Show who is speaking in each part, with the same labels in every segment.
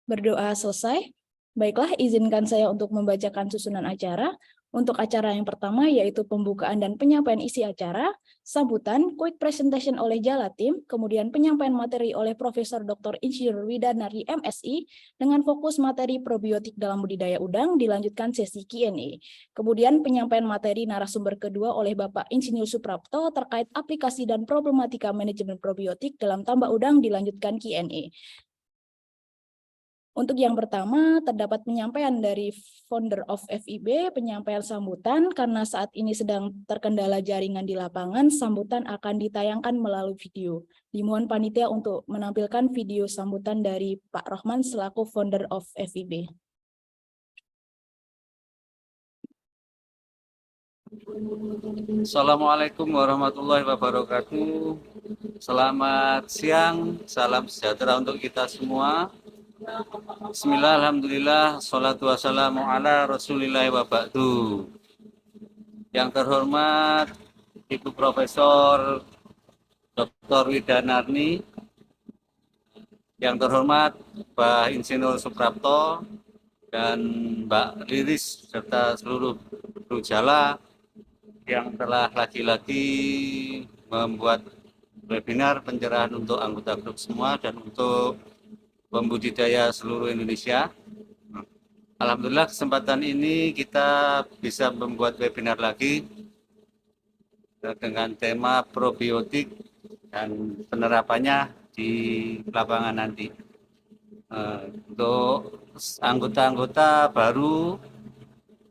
Speaker 1: Berdoa selesai. Baiklah, izinkan saya untuk membacakan susunan acara. Untuk acara yang pertama yaitu pembukaan dan penyampaian isi acara, sambutan, quick presentation oleh Jalatim, kemudian penyampaian materi oleh Profesor Dr. Insinyur Widanari MSI dengan fokus materi probiotik dalam budidaya udang, dilanjutkan sesi Q&A. Kemudian penyampaian materi narasumber kedua oleh Bapak Insinyur Suprapto terkait aplikasi dan problematika manajemen probiotik dalam tambak udang, dilanjutkan Q&A. Untuk yang pertama, terdapat penyampaian dari founder of FIB, penyampaian sambutan, karena saat ini sedang terkendala jaringan di lapangan, sambutan akan ditayangkan melalui video. Dimohon panitia untuk menampilkan video sambutan dari Pak Rohman selaku founder of FIB.
Speaker 2: Assalamualaikum warahmatullahi wabarakatuh. Selamat siang, salam sejahtera untuk kita semua. Bismillah, alhamdulillah, salatu wassalamu ala rasulillahi wa ba'du. Yang terhormat Ibu Profesor Dr. Widanarni, yang terhormat Pak Insinyur Suprapto dan Mbak Liris serta seluruh kru Jala yang telah lagi-lagi membuat webinar pencerahan untuk anggota grup semua dan untuk pembudidaya seluruh Indonesia. Alhamdulillah kesempatan ini kita bisa membuat webinar lagi dengan tema probiotik dan penerapannya di lapangan nanti. Untuk anggota-anggota baru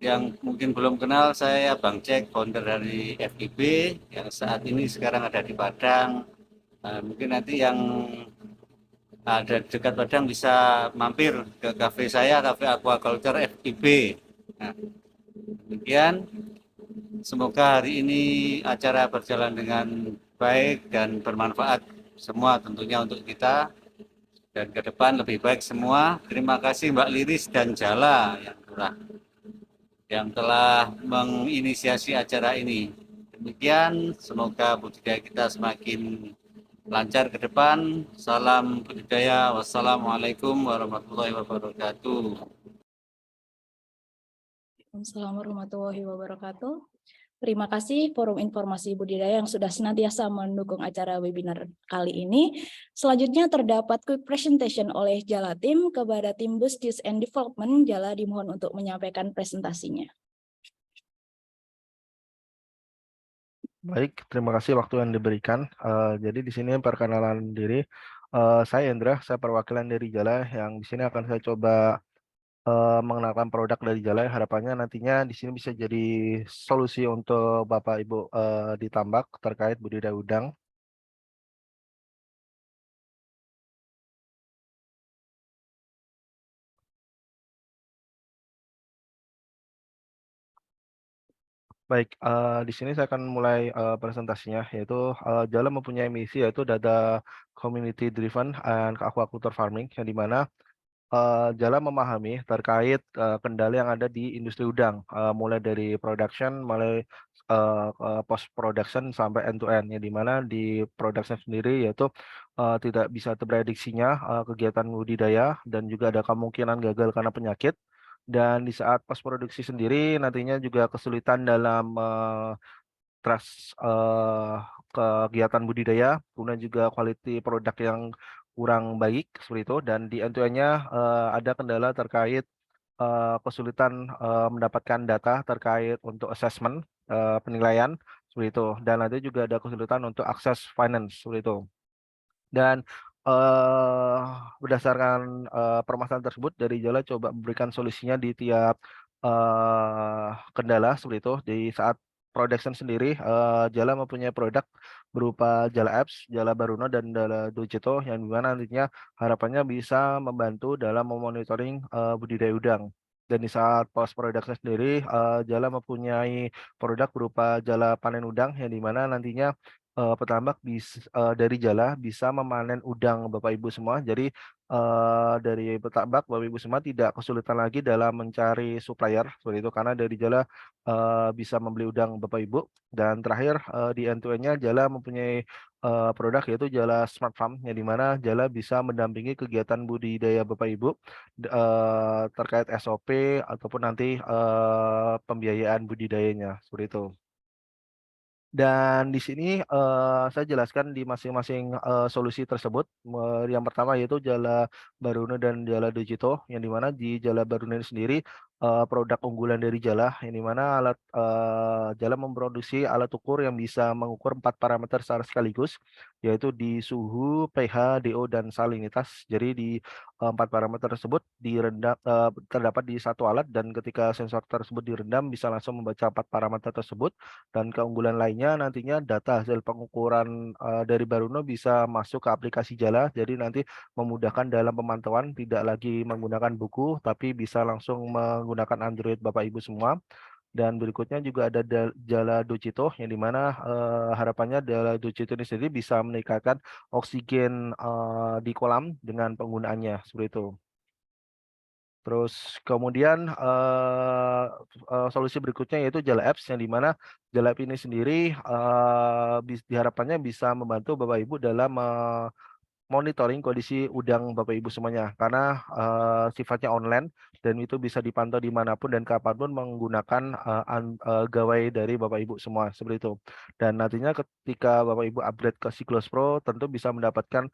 Speaker 2: yang mungkin belum kenal, saya Bang Cek, founder dari FIB yang saat ini sekarang ada di Padang. Mungkin nanti yang ada dekat Padang bisa mampir ke kafe saya, Cafe Aquaculture FIB. Nah, demikian, semoga hari ini acara berjalan dengan baik dan bermanfaat semua tentunya untuk kita dan ke depan lebih baik semua. Terima kasih Mbak Liris dan Jala yang telah menginisiasi acara ini. Demikian, semoga budidaya kita semakin lancar ke depan. Salam budidaya. Wassalamualaikum warahmatullahi wabarakatuh.
Speaker 1: Assalamualaikum warahmatullahi wabarakatuh. Terima kasih Forum Informasi Budidaya yang sudah senantiasa mendukung acara webinar kali ini. Selanjutnya terdapat quick presentation oleh Jala Tim kepada tim Business and Development. Jala dimohon untuk menyampaikan presentasinya.
Speaker 3: Baik, terima kasih waktu yang diberikan. Jadi di sini perkenalan diri. Saya Indra, saya perwakilan dari Jala yang di sini akan saya coba mengenalkan produk dari Jala. Harapannya nantinya di sini bisa jadi solusi untuk Bapak Ibu di tambak terkait budidaya udang. Baik, di sini saya akan mulai presentasinya, yaitu Jala mempunyai misi yaitu data community driven and aquaculture farming, yang dimana Jala memahami terkait kendala yang ada di industri udang, mulai dari production, mulai post production sampai end to end, ya dimana di production sendiri yaitu tidak bisa terprediksinya kegiatan budidaya dan juga ada kemungkinan gagal karena penyakit. Dan di saat post produksi sendiri nantinya juga kesulitan dalam trust kegiatan budidaya, kemudian juga quality produk yang kurang baik seperti itu, dan di end to end-nya ada kendala terkait kesulitan mendapatkan data terkait untuk assessment penilaian seperti itu, dan nanti juga ada kesulitan untuk akses finance seperti itu. Dan berdasarkan permasalahan tersebut dari Jala coba memberikan solusinya di tiap kendala seperti itu. Di saat production sendiri, Jala mempunyai produk berupa Jala Apps, Jala Baruno, dan Jala Dojito yang dimana nantinya harapannya bisa membantu dalam memonitoring budidaya udang. Dan di saat post production sendiri, Jala mempunyai produk berupa Jala panen udang yang dimana nantinya petambak dari Jala bisa memanen udang Bapak Ibu semua. Jadi dari petambak, Bapak Ibu semua tidak kesulitan lagi dalam mencari supplier seperti itu karena dari Jala bisa membeli udang Bapak Ibu. Dan terakhir di end-to-end-nya Jala mempunyai produk yaitu Jala Smart Farm yang dimana Jala bisa mendampingi kegiatan budidaya Bapak Ibu terkait SOP ataupun nanti pembiayaan budidayanya seperti itu. Dan di sini saya jelaskan di masing-masing solusi tersebut. Yang pertama yaitu Jala Baruna dan Jala Digito, yang dimana di Jala Baruna ini sendiri produk unggulan dari Jala, yang dimana Jala memproduksi alat ukur yang bisa mengukur 4 parameter secara sekaligus, yaitu di suhu, pH, DO, dan salinitas. Jadi di 4 parameter tersebut terdapat di satu alat, dan ketika sensor tersebut direndam bisa langsung membaca 4 parameter tersebut. Dan keunggulan lainnya nantinya data hasil pengukuran dari Baruno bisa masuk ke aplikasi Jala, jadi nanti memudahkan dalam pemantauan, tidak lagi menggunakan buku tapi bisa langsung menggunakan Android Bapak Ibu semua. Dan berikutnya juga ada Jala Docito, yang dimana harapannya Jala Docito ini sendiri bisa meningkatkan oksigen di kolam dengan penggunaannya seperti itu. Terus kemudian solusi berikutnya yaitu Jala Apps, yang dimana Jala App ini sendiri diharapkannya bisa membantu Bapak Ibu dalam monitoring kondisi udang Bapak Ibu semuanya, karena sifatnya online dan itu bisa dipantau dimanapun dan kapanpun menggunakan gawai dari Bapak Ibu semua seperti itu. Dan nantinya ketika Bapak Ibu upgrade ke Cyclos Pro tentu bisa mendapatkan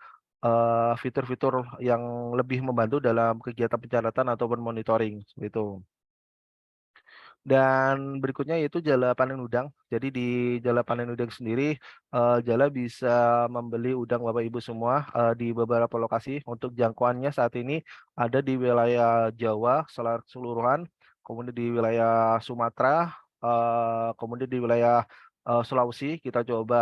Speaker 3: fitur-fitur yang lebih membantu dalam kegiatan pencatatan ataupun monitoring seperti itu. Dan berikutnya yaitu Jala Panen Udang. Jadi di Jala Panen Udang sendiri, Jala bisa membeli udang Bapak Ibu semua di beberapa lokasi. Untuk jangkauannya saat ini ada di wilayah Jawa secara keseluruhan, kemudian di wilayah Sumatera, kemudian di wilayah Sulawesi. Kita coba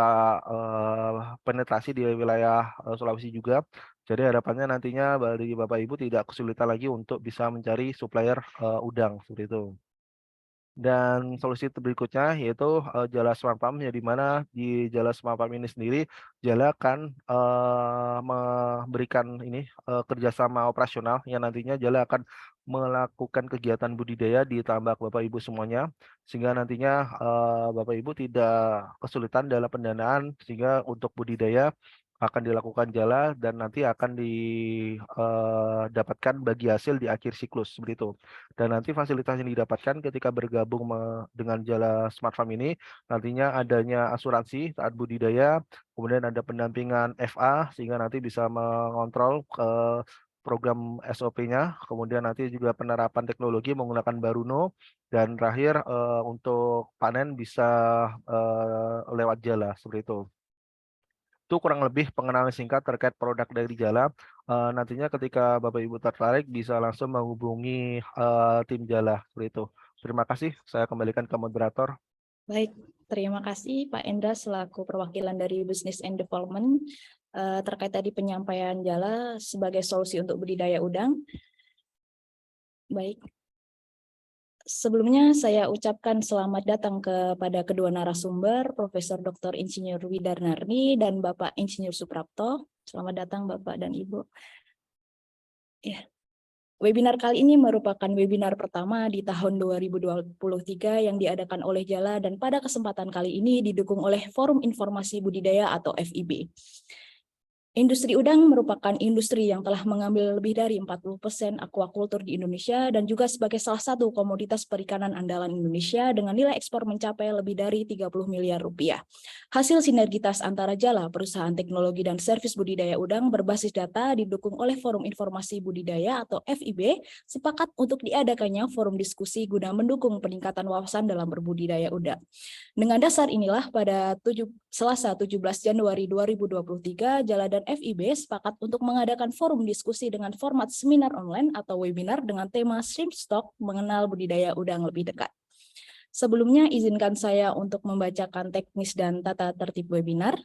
Speaker 3: penetrasi di wilayah Sulawesi juga. Jadi harapannya nantinya dari Bapak Ibu tidak kesulitan lagi untuk bisa mencari supplier udang seperti itu. Dan solusi berikutnya yaitu Jala Smart Farm, ya di mana di Jala Smart Farm ini sendiri Jala akan memberikan ini kerjasama operasional yang nantinya Jala akan melakukan kegiatan budidaya di tambak Bapak Ibu semuanya, sehingga nantinya Bapak Ibu tidak kesulitan dalam pendanaan, sehingga untuk budidaya akan dilakukan Jala dan nanti akan didapatkan bagi hasil di akhir siklus seperti itu. Dan nanti fasilitas yang didapatkan ketika bergabung dengan Jala Smart Farm ini nantinya adanya asuransi saat budidaya, kemudian ada pendampingan FA sehingga nanti bisa mengontrol program SOP-nya, kemudian nanti juga penerapan teknologi menggunakan Baruno, dan terakhir untuk panen bisa lewat Jala seperti itu. Itu kurang lebih pengenalan singkat terkait produk dari Jala. Nantinya ketika Bapak Ibu tertarik bisa langsung menghubungi tim Jala seperti itu. Terima kasih, saya kembalikan ke moderator.
Speaker 1: Baik, terima kasih Pak Endra selaku perwakilan dari Business and Development terkait tadi penyampaian Jala sebagai solusi untuk budidaya udang. Baik. Sebelumnya saya ucapkan selamat datang kepada kedua narasumber, Profesor Dr. Insinyur Widarnarni dan Bapak Insinyur Suprapto. Selamat datang Bapak dan Ibu. Ya. Webinar kali ini merupakan webinar pertama di tahun 2023 yang diadakan oleh Jala, dan pada kesempatan kali ini didukung oleh Forum Informasi Budidaya atau FIB. Industri udang merupakan industri yang telah mengambil lebih dari 40% aquaculture di Indonesia dan juga sebagai salah satu komoditas perikanan andalan Indonesia dengan nilai ekspor mencapai lebih dari 30 miliar rupiah. Hasil sinergitas antara Jala, perusahaan teknologi dan servis budidaya udang berbasis data didukung oleh Forum Informasi Budidaya atau FIB sepakat untuk diadakannya forum diskusi guna mendukung peningkatan wawasan dalam berbudidaya udang. Dengan dasar inilah pada Selasa 17 Januari 2023, Jala dan FIB sepakat untuk mengadakan forum diskusi dengan format seminar online atau webinar dengan tema Shrimp Stock mengenal budidaya udang lebih dekat. Sebelumnya izinkan saya untuk membacakan teknis dan tata tertib webinar.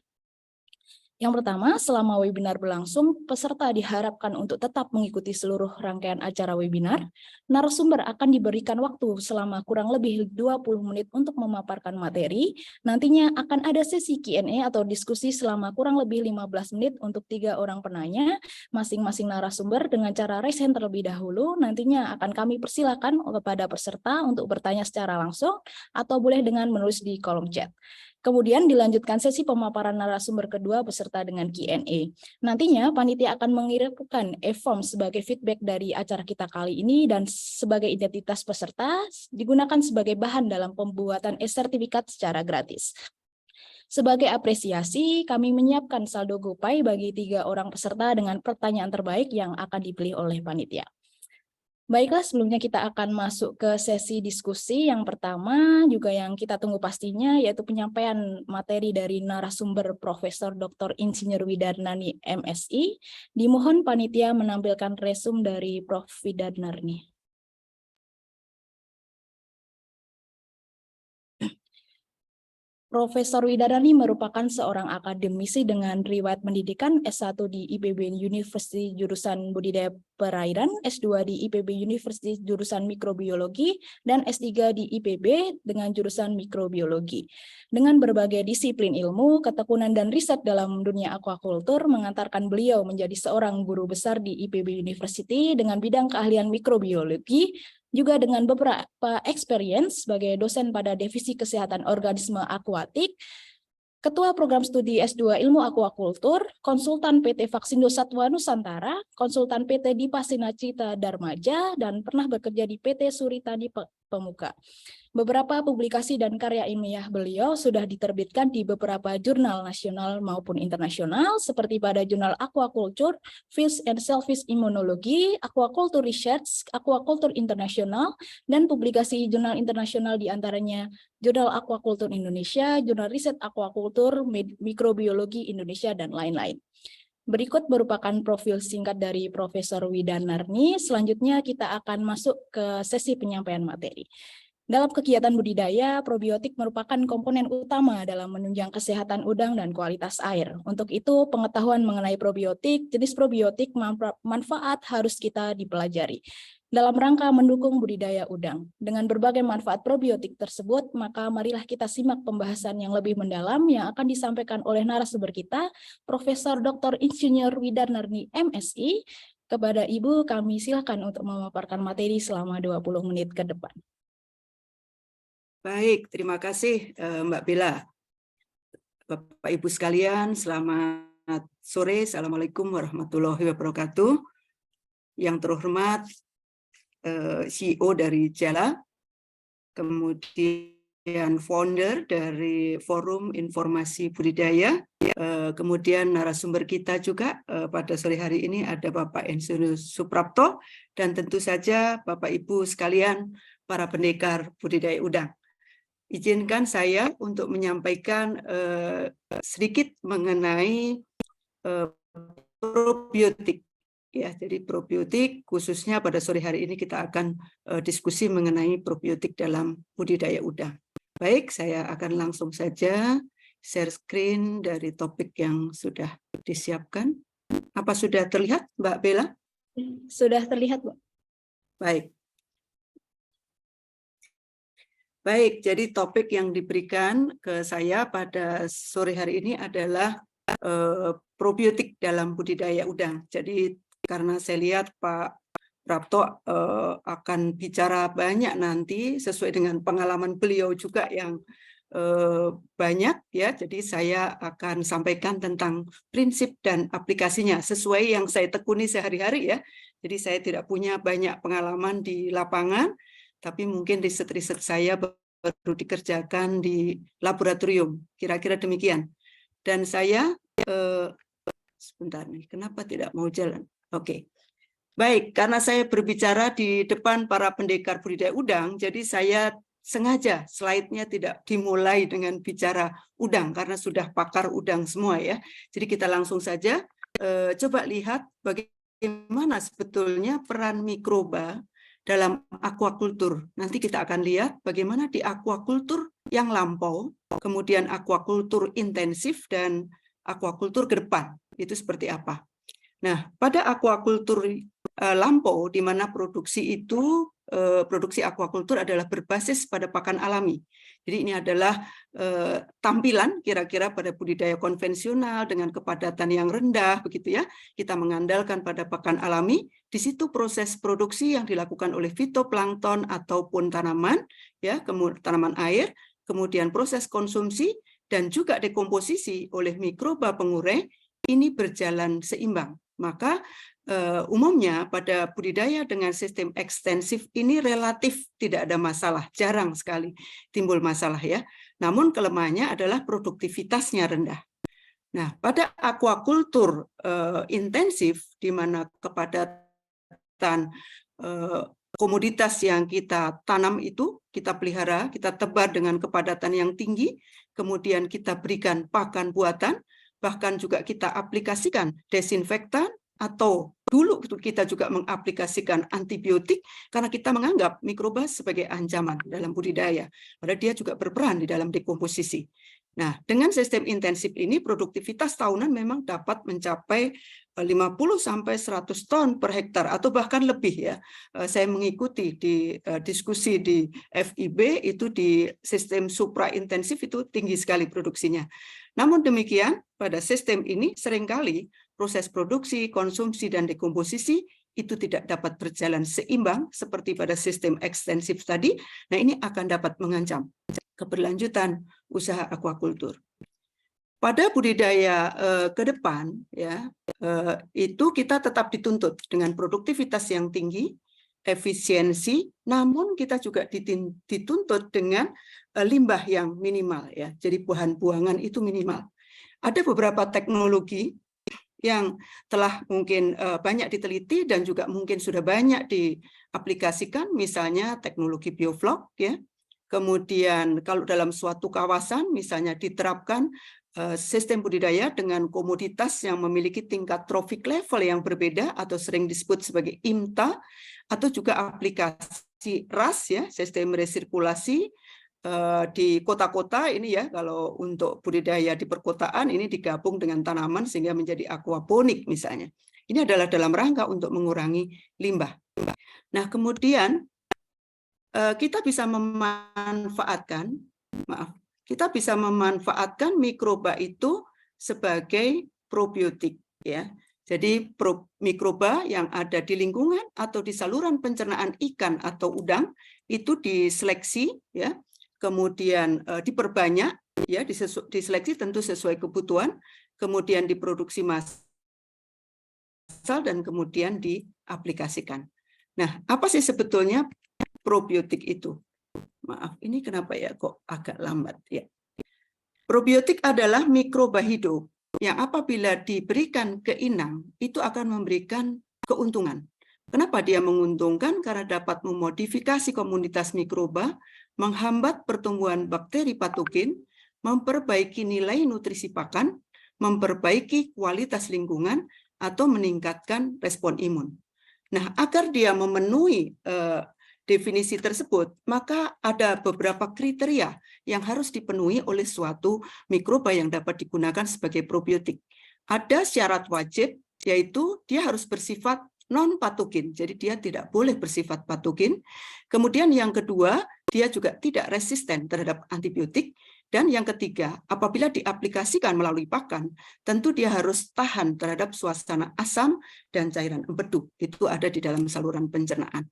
Speaker 1: Yang pertama, selama webinar berlangsung, peserta diharapkan untuk tetap mengikuti seluruh rangkaian acara webinar. Narasumber akan diberikan waktu selama kurang lebih 20 menit untuk memaparkan materi. Nantinya akan ada sesi Q&A atau diskusi selama kurang lebih 15 menit untuk 3 orang penanya, masing-masing narasumber dengan cara raise hand terlebih dahulu. Nantinya akan kami persilakan kepada peserta untuk bertanya secara langsung atau boleh dengan menulis di kolom chat. Kemudian dilanjutkan sesi pemaparan narasumber kedua beserta dengan Q&A. Nantinya panitia akan mengirimkan e-form sebagai feedback dari acara kita kali ini dan sebagai identitas peserta digunakan sebagai bahan dalam pembuatan e-sertifikat secara gratis. Sebagai apresiasi, kami menyiapkan saldo GoPay bagi 3 orang peserta dengan pertanyaan terbaik yang akan dipilih oleh panitia. Baiklah, sebelumnya kita akan masuk ke sesi diskusi. Yang pertama, juga yang kita tunggu pastinya, yaitu penyampaian materi dari narasumber Profesor Dr. Insinyur Widarnani, MSI. Dimohon panitia menampilkan resume dari Prof. Widarnani. Profesor Widarnani merupakan seorang akademisi dengan riwayat pendidikan S1 di IPB University jurusan Budidaya Perairan, S2 di IPB University jurusan Mikrobiologi, dan S3 di IPB dengan jurusan Mikrobiologi. Dengan berbagai disiplin ilmu, ketekunan dan riset dalam dunia aquaculture mengantarkan beliau menjadi seorang guru besar di IPB University dengan bidang keahlian mikrobiologi, juga dengan beberapa experience sebagai dosen pada Divisi Kesehatan Organisme Akuatik, Ketua Program Studi S2 Ilmu Aquaculture, konsultan PT Vaksindo Satwa Nusantara, konsultan PT Dipasina Cita Darmaja, dan pernah bekerja di PT Suritani Pemuka. Beberapa publikasi dan karya ilmiah beliau sudah diterbitkan di beberapa jurnal nasional maupun internasional, seperti pada jurnal Aquaculture, Fish and Shellfish Immunology, Aquaculture Research, Aquaculture International, dan publikasi jurnal internasional diantaranya Jurnal Aquaculture Indonesia, Jurnal Riset Aquaculture, Mikrobiologi Indonesia, dan lain-lain. Berikut merupakan profil singkat dari Profesor Widarnani. Selanjutnya kita akan masuk ke sesi penyampaian materi. Dalam kegiatan budidaya, probiotik merupakan komponen utama dalam menunjang kesehatan udang dan kualitas air. Untuk itu, pengetahuan mengenai probiotik, jenis probiotik, manfaat harus kita dipelajari dalam rangka mendukung budidaya udang. Dengan berbagai manfaat probiotik tersebut, maka marilah kita simak pembahasan yang lebih mendalam yang akan disampaikan oleh narasumber kita, Profesor Dr. Insinyur Widarnani, MSI. Kepada Ibu, kami silakan untuk memaparkan materi selama 20 menit ke depan.
Speaker 4: Baik, terima kasih Mbak Bella. Bapak Ibu sekalian, selamat sore. Assalamualaikum warahmatullahi wabarakatuh. Yang terhormat CEO dari Jala, kemudian founder dari Forum Informasi Budidaya, kemudian narasumber kita juga pada sore hari ini ada Bapak Insinyur Suprapto, dan tentu saja Bapak Ibu sekalian para pendekar budidaya udang. Izinkan saya untuk menyampaikan sedikit mengenai probiotik. Ya, jadi probiotik khususnya pada sore hari ini kita akan diskusi mengenai probiotik dalam budidaya udang. Baik, saya akan langsung saja share screen dari topik yang sudah disiapkan. Apa sudah terlihat, Mbak Bella?
Speaker 1: Sudah terlihat, Bu.
Speaker 4: Baik. Baik, jadi topik yang diberikan ke saya pada sore hari ini adalah probiotik dalam budidaya udang. Jadi karena saya lihat Pak Prapto akan bicara banyak nanti sesuai dengan pengalaman beliau juga yang banyak ya. Jadi saya akan sampaikan tentang prinsip dan aplikasinya sesuai yang saya tekuni sehari-hari ya. Jadi saya tidak punya banyak pengalaman di lapangan, tapi mungkin riset-riset saya baru dikerjakan di laboratorium, kira-kira demikian. Dan saya, sebentar nih, kenapa tidak mau jalan? Oke. Baik, karena saya berbicara di depan para pendekar budidaya udang, jadi saya sengaja slide-nya tidak dimulai dengan bicara udang, karena sudah pakar udang semua ya. Jadi kita langsung saja coba lihat bagaimana sebetulnya peran mikroba dalam aquaculture. Nanti kita akan lihat bagaimana di aquaculture yang lampau, kemudian aquaculture intensif, dan aquaculture ke depan itu seperti apa. Nah, pada aquaculture lampau di mana produksi itu produksi aquaculture adalah berbasis pada pakan alami. Jadi ini adalah tampilan kira-kira pada budidaya konvensional dengan kepadatan yang rendah begitu ya. Kita mengandalkan pada pakan alami. Di situ proses produksi yang dilakukan oleh fitoplankton ataupun tanaman ya, kemudian tanaman air, kemudian proses konsumsi dan juga dekomposisi oleh mikroba pengurai ini berjalan seimbang. Maka umumnya pada budidaya dengan sistem ekstensif ini relatif tidak ada masalah, jarang sekali timbul masalah ya. Namun kelemahannya adalah produktivitasnya rendah. Nah, pada aquaculture intensif di mana kepadatan komoditas yang kita tanam itu kita pelihara, kita tebar dengan kepadatan yang tinggi, kemudian kita berikan pakan buatan, bahkan juga kita aplikasikan desinfektan atau dulu kita juga mengaplikasikan antibiotik karena kita menganggap mikroba sebagai ancaman dalam budidaya. Padahal dia juga berperan di dalam dekomposisi. Nah, dengan sistem intensif ini produktivitas tahunan memang dapat mencapai 50 sampai 100 ton per hektar atau bahkan lebih ya. Saya mengikuti di diskusi di FIB itu di sistem supra intensif itu tinggi sekali produksinya. Namun demikian pada sistem ini seringkali proses produksi, konsumsi dan dekomposisi itu tidak dapat berjalan seimbang seperti pada sistem ekstensif tadi. Nah, ini akan dapat mengancam keberlanjutan usaha aquaculture. Pada budidaya ke depan ya itu kita tetap dituntut dengan produktivitas yang tinggi, efisiensi, namun kita juga dituntut dengan limbah yang minimal ya. Jadi buangan itu minimal. Ada beberapa teknologi yang telah mungkin banyak diteliti dan juga mungkin sudah banyak diaplikasikan, misalnya teknologi bioflok ya. Kemudian kalau dalam suatu kawasan misalnya diterapkan sistem budidaya dengan komoditas yang memiliki tingkat trophic level yang berbeda atau sering disebut sebagai IMTA, atau juga aplikasi RAS ya, sistem resirkulasi di kota-kota ini ya, kalau untuk budidaya di perkotaan ini digabung dengan tanaman sehingga menjadi aquaponik misalnya. Ini adalah dalam rangka untuk mengurangi limbah. Nah, kemudian kita bisa memanfaatkan mikroba itu sebagai probiotik ya. Jadi mikroba yang ada di lingkungan atau di saluran pencernaan ikan atau udang itu diseleksi ya, kemudian diperbanyak ya, diseleksi tentu sesuai kebutuhan, kemudian diproduksi massal dan kemudian diaplikasikan. Nah, apa sih sebetulnya probiotik itu? Maaf, ini kenapa ya kok agak lambat ya. Probiotik adalah mikroba hidup yang apabila diberikan ke inang itu akan memberikan keuntungan. Kenapa dia menguntungkan? Karena dapat memodifikasi komunitas mikroba, menghambat pertumbuhan bakteri patogen, memperbaiki nilai nutrisi pakan, memperbaiki kualitas lingkungan, atau meningkatkan respon imun. Nah, agar dia memenuhi definisi tersebut, maka ada beberapa kriteria yang harus dipenuhi oleh suatu mikroba yang dapat digunakan sebagai probiotik. Ada syarat wajib, yaitu dia harus bersifat non-patogen, jadi dia tidak boleh bersifat patogen. Kemudian yang kedua, dia juga tidak resisten terhadap antibiotik. Dan yang ketiga, apabila diaplikasikan melalui pakan, tentu dia harus tahan terhadap suasana asam dan cairan empedu. Itu ada di dalam saluran pencernaan.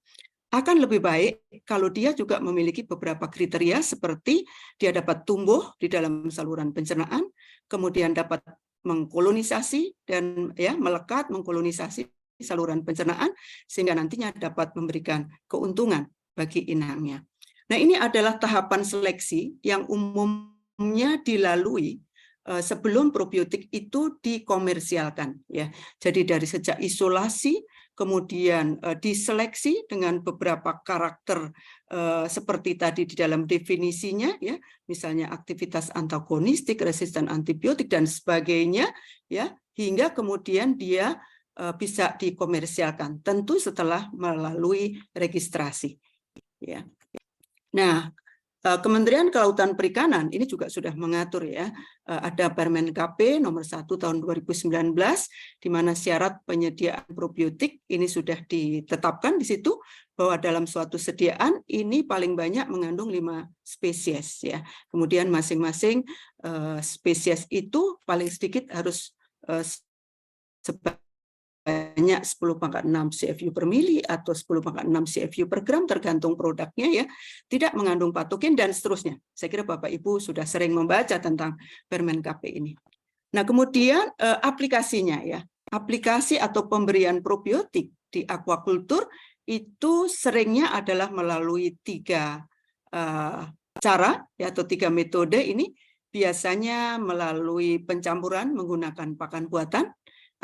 Speaker 4: Akan lebih baik kalau dia juga memiliki beberapa kriteria seperti dia dapat tumbuh di dalam saluran pencernaan, kemudian dapat mengkolonisasi dan ya melekat mengkolonisasi saluran pencernaan sehingga nantinya dapat memberikan keuntungan bagi inangnya. Nah, ini adalah tahapan seleksi yang umumnya dilalui sebelum probiotik itu dikomersialkan ya. Jadi dari sejak isolasi kemudian diseleksi dengan beberapa karakter seperti tadi di dalam definisinya ya, misalnya aktivitas antagonistik, resisten antibiotik dan sebagainya ya, hingga kemudian dia bisa dikomersialkan tentu setelah melalui registrasi ya. Nah, Kementerian Kelautan Perikanan ini juga sudah mengatur ya, ada Permen KP nomor 1 tahun 2019 di mana syarat penyediaan probiotik ini sudah ditetapkan di situ bahwa dalam suatu sediaan ini paling banyak mengandung 5 spesies ya. Kemudian masing-masing spesies itu paling sedikit harus banyak 10⁻6 CFU per mili atau 10⁻6 CFU per gram tergantung produknya ya, tidak mengandung patogen dan seterusnya. Saya kira Bapak Ibu sudah sering membaca tentang Permen KP ini. Nah, kemudian aplikasinya ya. Aplikasi atau pemberian probiotik di aquaculture itu seringnya adalah melalui 3 cara ya, atau 3 metode ini, biasanya melalui pencampuran menggunakan pakan buatan,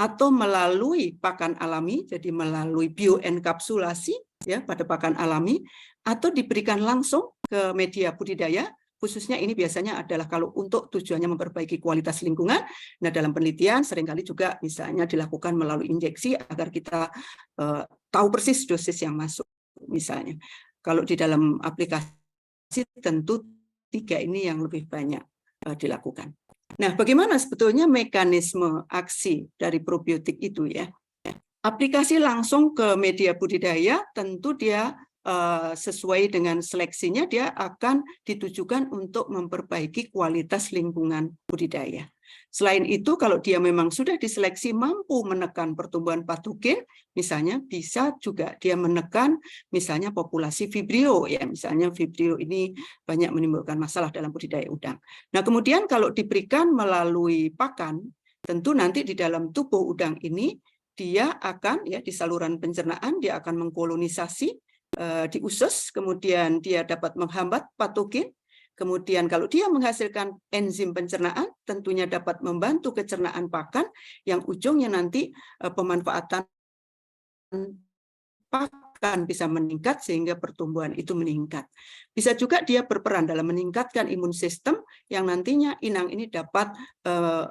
Speaker 4: atau melalui pakan alami, jadi melalui bioenkapsulasi ya pada pakan alami, atau diberikan langsung ke media budidaya, khususnya ini biasanya adalah kalau untuk tujuannya memperbaiki kualitas lingkungan. Nah, dalam penelitian seringkali juga misalnya dilakukan melalui injeksi agar kita tahu persis dosis yang masuk misalnya. Kalau di dalam aplikasi tentu 3 ini yang lebih banyak dilakukan. Nah, bagaimana sebetulnya mekanisme aksi dari probiotik itu ya? Aplikasi langsung ke media budidaya tentu dia sesuai dengan seleksinya dia akan ditujukan untuk memperbaiki kualitas lingkungan budidaya. Selain itu, kalau dia memang sudah diseleksi mampu menekan pertumbuhan patogen, misalnya bisa juga dia menekan misalnya populasi Vibrio ya, misalnya Vibrio ini banyak menimbulkan masalah dalam budidaya udang. Nah, kemudian kalau diberikan melalui pakan, tentu nanti di dalam tubuh udang ini dia akan ya di saluran pencernaan dia akan mengkolonisasi di usus, kemudian dia dapat menghambat patogen. Kemudian kalau dia menghasilkan enzim pencernaan, tentunya dapat membantu kecernaan pakan yang ujungnya nanti pemanfaatan pakan bisa meningkat sehingga pertumbuhan itu meningkat. Bisa juga dia berperan dalam meningkatkan imun sistem yang nantinya inang ini dapat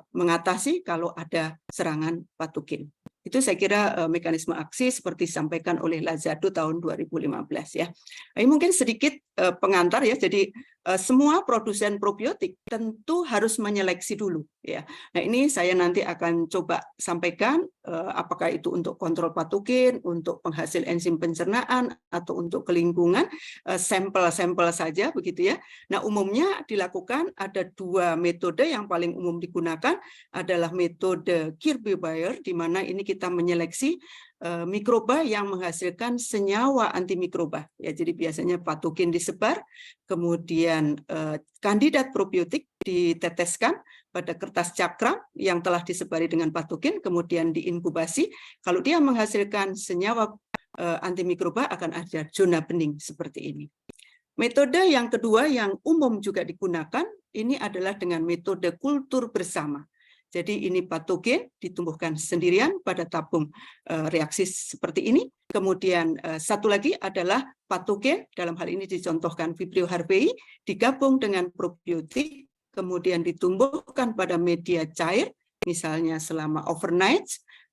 Speaker 4: mengatasi kalau ada serangan patogen. Itu saya kira mekanisme aksi seperti disampaikan oleh Lazado tahun 2015 ya. Ini mungkin sedikit pengantar ya. Jadi semua produsen probiotik tentu harus menyeleksi dulu ya. Nah, ini saya nanti akan coba sampaikan apakah itu untuk kontrol patogen, untuk penghasil enzim pencernaan atau untuk kelingkungan, sampel-sampel saja begitu ya. Nah, umumnya dilakukan ada 2 metode yang paling umum digunakan adalah metode Kirby-Bayer di mana ini kita menyeleksi mikroba yang menghasilkan senyawa antimikroba ya, jadi biasanya patogen disebar, kemudian kandidat probiotik diteteskan pada kertas cakram yang telah disebari dengan patogen, kemudian diinkubasi. Kalau dia menghasilkan senyawa antimikroba akan ada zona bening seperti ini. Metode yang kedua yang umum juga digunakan ini adalah dengan metode kultur bersama. Jadi ini patogen ditumbuhkan sendirian pada tabung reaksi seperti ini. Kemudian satu lagi adalah patogen, dalam hal ini dicontohkan Vibrio harvei, digabung dengan probiotik, kemudian ditumbuhkan pada media cair, misalnya selama overnight.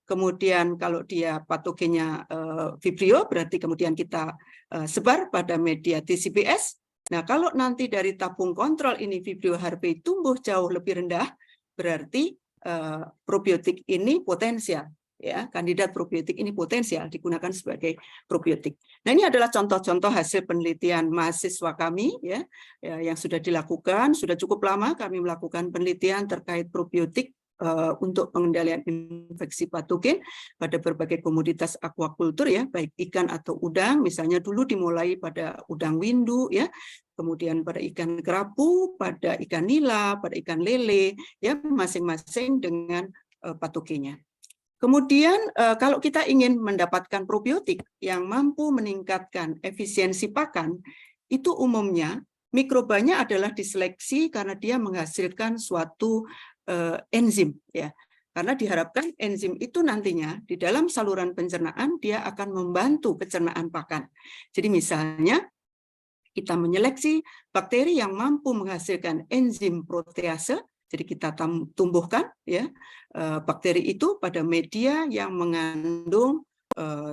Speaker 4: Kemudian kalau dia patogennya Vibrio, berarti kemudian kita sebar pada media TCPS. Nah, kalau nanti dari tabung kontrol ini Vibrio harvei tumbuh jauh lebih rendah, berarti probiotik ini potensial ya, kandidat probiotik ini potensial digunakan sebagai probiotik. Nah, ini adalah contoh-contoh hasil penelitian mahasiswa kami ya, yang sudah dilakukan, sudah cukup lama kami melakukan penelitian terkait probiotik untuk pengendalian infeksi patogen pada berbagai komoditas aquaculture ya, baik ikan atau udang. Misalnya dulu dimulai pada udang windu ya, kemudian pada ikan kerapu, pada ikan nila, pada ikan lele ya, masing-masing dengan patogennya. Kemudian kalau kita ingin mendapatkan probiotik yang mampu meningkatkan efisiensi pakan, itu umumnya mikrobanya adalah diseleksi karena dia menghasilkan suatu enzim ya, karena diharapkan enzim itu nantinya di dalam saluran pencernaan dia akan membantu pencernaan pakan. Jadi misalnya kita menyeleksi bakteri yang mampu menghasilkan enzim protease, jadi kita tumbuhkan ya bakteri itu pada media yang mengandung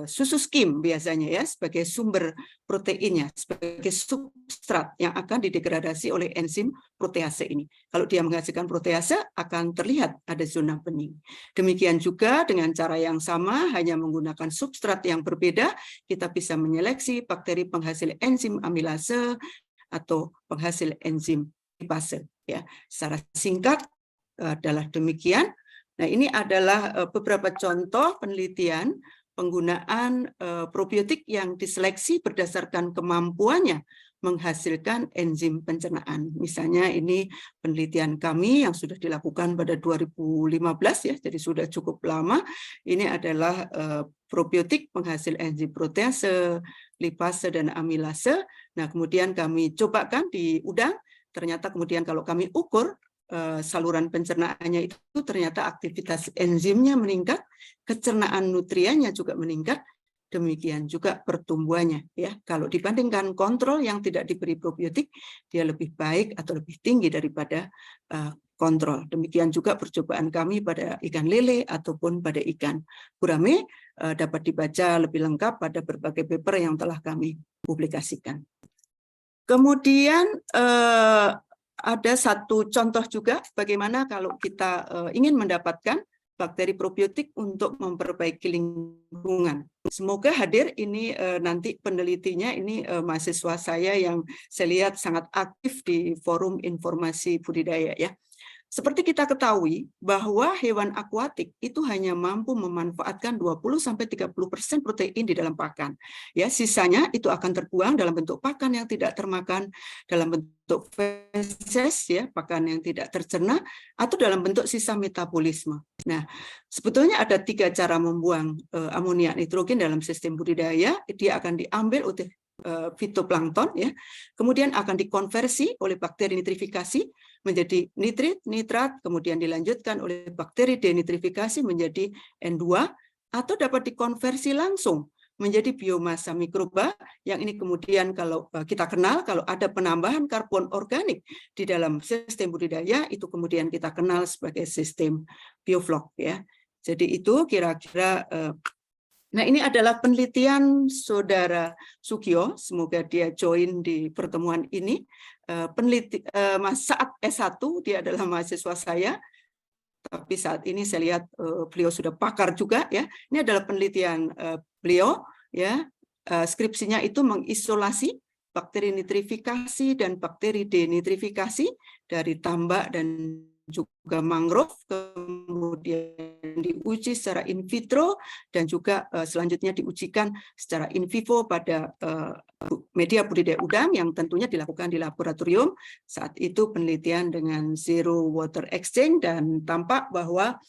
Speaker 4: susu skim biasanya ya sebagai sumber proteinnya, sebagai substrat yang akan didegradasi oleh enzim protease ini. Kalau dia menghasilkan protease akan terlihat ada zona bening. Demikian juga dengan cara yang sama, hanya menggunakan substrat yang berbeda, kita bisa menyeleksi bakteri penghasil enzim amilase atau penghasil enzim lipase. Ya, secara singkat adalah demikian. Nah, ini adalah beberapa contoh penelitian penggunaan probiotik yang diseleksi berdasarkan kemampuannya menghasilkan enzim pencernaan. Misalnya ini penelitian kami yang sudah dilakukan pada 2015 ya, jadi sudah cukup lama. Ini adalah probiotik penghasil enzim protease, lipase dan amilase. Nah, kemudian kami cobakan di udang, ternyata kemudian kalau kami ukur saluran pencernaannya itu ternyata aktivitas enzimnya meningkat, kecernaan nutriennya juga meningkat, demikian juga pertumbuhannya ya. Kalau dibandingkan kontrol yang tidak diberi probiotik, dia lebih baik atau lebih tinggi daripada kontrol. Demikian juga percobaan kami pada ikan lele ataupun pada ikan gurame, dapat dibaca lebih lengkap pada berbagai paper yang telah kami publikasikan. Kemudian ada satu contoh juga bagaimana kalau kita ingin mendapatkan bakteri probiotik untuk memperbaiki lingkungan. Semoga hadir ini nanti penelitinya ini mahasiswa saya yang saya lihat sangat aktif di forum informasi budidaya ya. Seperti kita ketahui bahwa hewan akuatik itu hanya mampu memanfaatkan 20-30% protein di dalam pakan. Ya, sisanya itu akan terbuang dalam bentuk pakan yang tidak termakan, dalam bentuk feses ya, pakan yang tidak tercerna, atau dalam bentuk sisa metabolisme. Nah, sebetulnya ada 3 cara membuang amonia nitrogen dalam sistem budidaya. Dia akan diambil oleh fitoplankton ya, kemudian akan dikonversi oleh bakteri nitrifikasi menjadi nitrit, nitrat, kemudian dilanjutkan oleh bakteri denitrifikasi menjadi N2, atau dapat dikonversi langsung menjadi biomasa mikroba, yang ini kemudian kalau kita kenal, kalau ada penambahan karbon organik di dalam sistem budidaya, itu kemudian kita kenal sebagai sistem bioflok ya. Jadi itu kira-kira. Nah, ini adalah penelitian Saudara Sugio, semoga dia join di pertemuan ini. Saat S1 dia adalah mahasiswa saya, tapi saat ini saya lihat beliau sudah pakar juga ya. Ini adalah penelitian beliau ya. Skripsinya itu mengisolasi bakteri nitrifikasi dan bakteri denitrifikasi dari tambak dan juga mangrove, kemudian diuji secara in vitro dan juga selanjutnya diujikan secara in vivo pada media budidaya udang yang tentunya dilakukan di laboratorium. Saat itu penelitian dengan zero water exchange dan tampak bahwa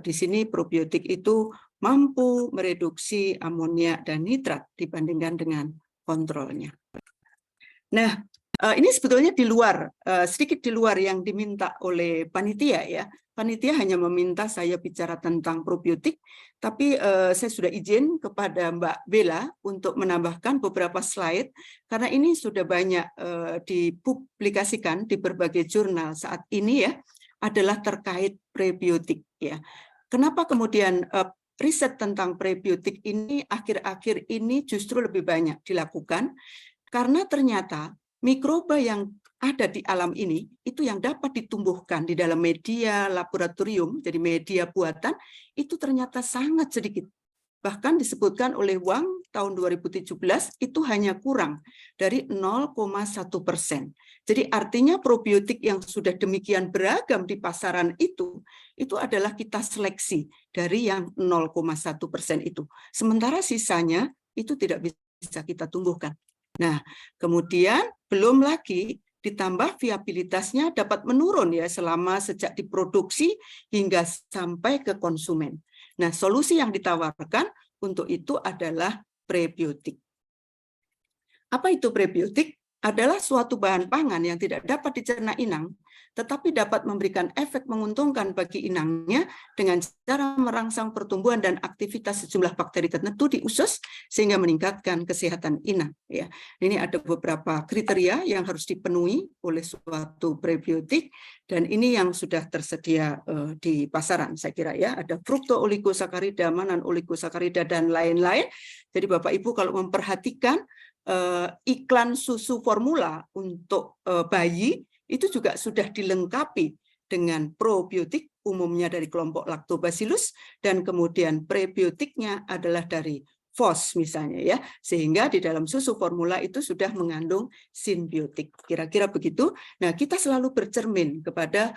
Speaker 4: di sini probiotik itu mampu mereduksi amonia dan nitrat dibandingkan dengan kontrolnya. Nah, ini sebetulnya di luar, sedikit di luar yang diminta oleh panitia ya. Panitia hanya meminta saya bicara tentang probiotik, tapi saya sudah izin kepada Mbak Bella untuk menambahkan beberapa slide, karena ini sudah banyak dipublikasikan di berbagai jurnal saat ini ya, adalah terkait prebiotik ya. Kenapa kemudian riset tentang prebiotik ini akhir-akhir ini justru lebih banyak dilakukan? Karena ternyata mikroba yang ada di alam ini, itu yang dapat ditumbuhkan di dalam media laboratorium, jadi media buatan, itu ternyata sangat sedikit. Bahkan disebutkan oleh Wang tahun 2017, itu hanya kurang dari 0,1%. Jadi artinya probiotik yang sudah demikian beragam di pasaran itu adalah kita seleksi dari yang 0,1% itu. Sementara sisanya itu tidak bisa kita tumbuhkan. Nah, kemudian belum lagi ditambah viabilitasnya dapat menurun ya selama sejak diproduksi hingga sampai ke konsumen. Nah, solusi yang ditawarkan untuk itu adalah prebiotik. Apa itu prebiotik? adalah suatu bahan pangan yang tidak dapat dicerna inang, tetapi dapat memberikan efek menguntungkan bagi inangnya dengan cara merangsang pertumbuhan dan aktivitas sejumlah bakteri tertentu di usus sehingga meningkatkan kesehatan inang. Ya, ini ada beberapa kriteria yang harus dipenuhi oleh suatu prebiotik dan ini yang sudah tersedia di pasaran. Saya kira ya ada frukto-oligosakarida, manan-oligosakarida dan lain-lain. Jadi Bapak Ibu kalau memperhatikan iklan susu formula untuk bayi itu juga sudah dilengkapi dengan probiotik umumnya dari kelompok Lactobacillus dan kemudian prebiotiknya adalah dari FOS misalnya ya, sehingga di dalam susu formula itu sudah mengandung simbiotik. Kira-kira begitu. Nah, kita selalu bercermin kepada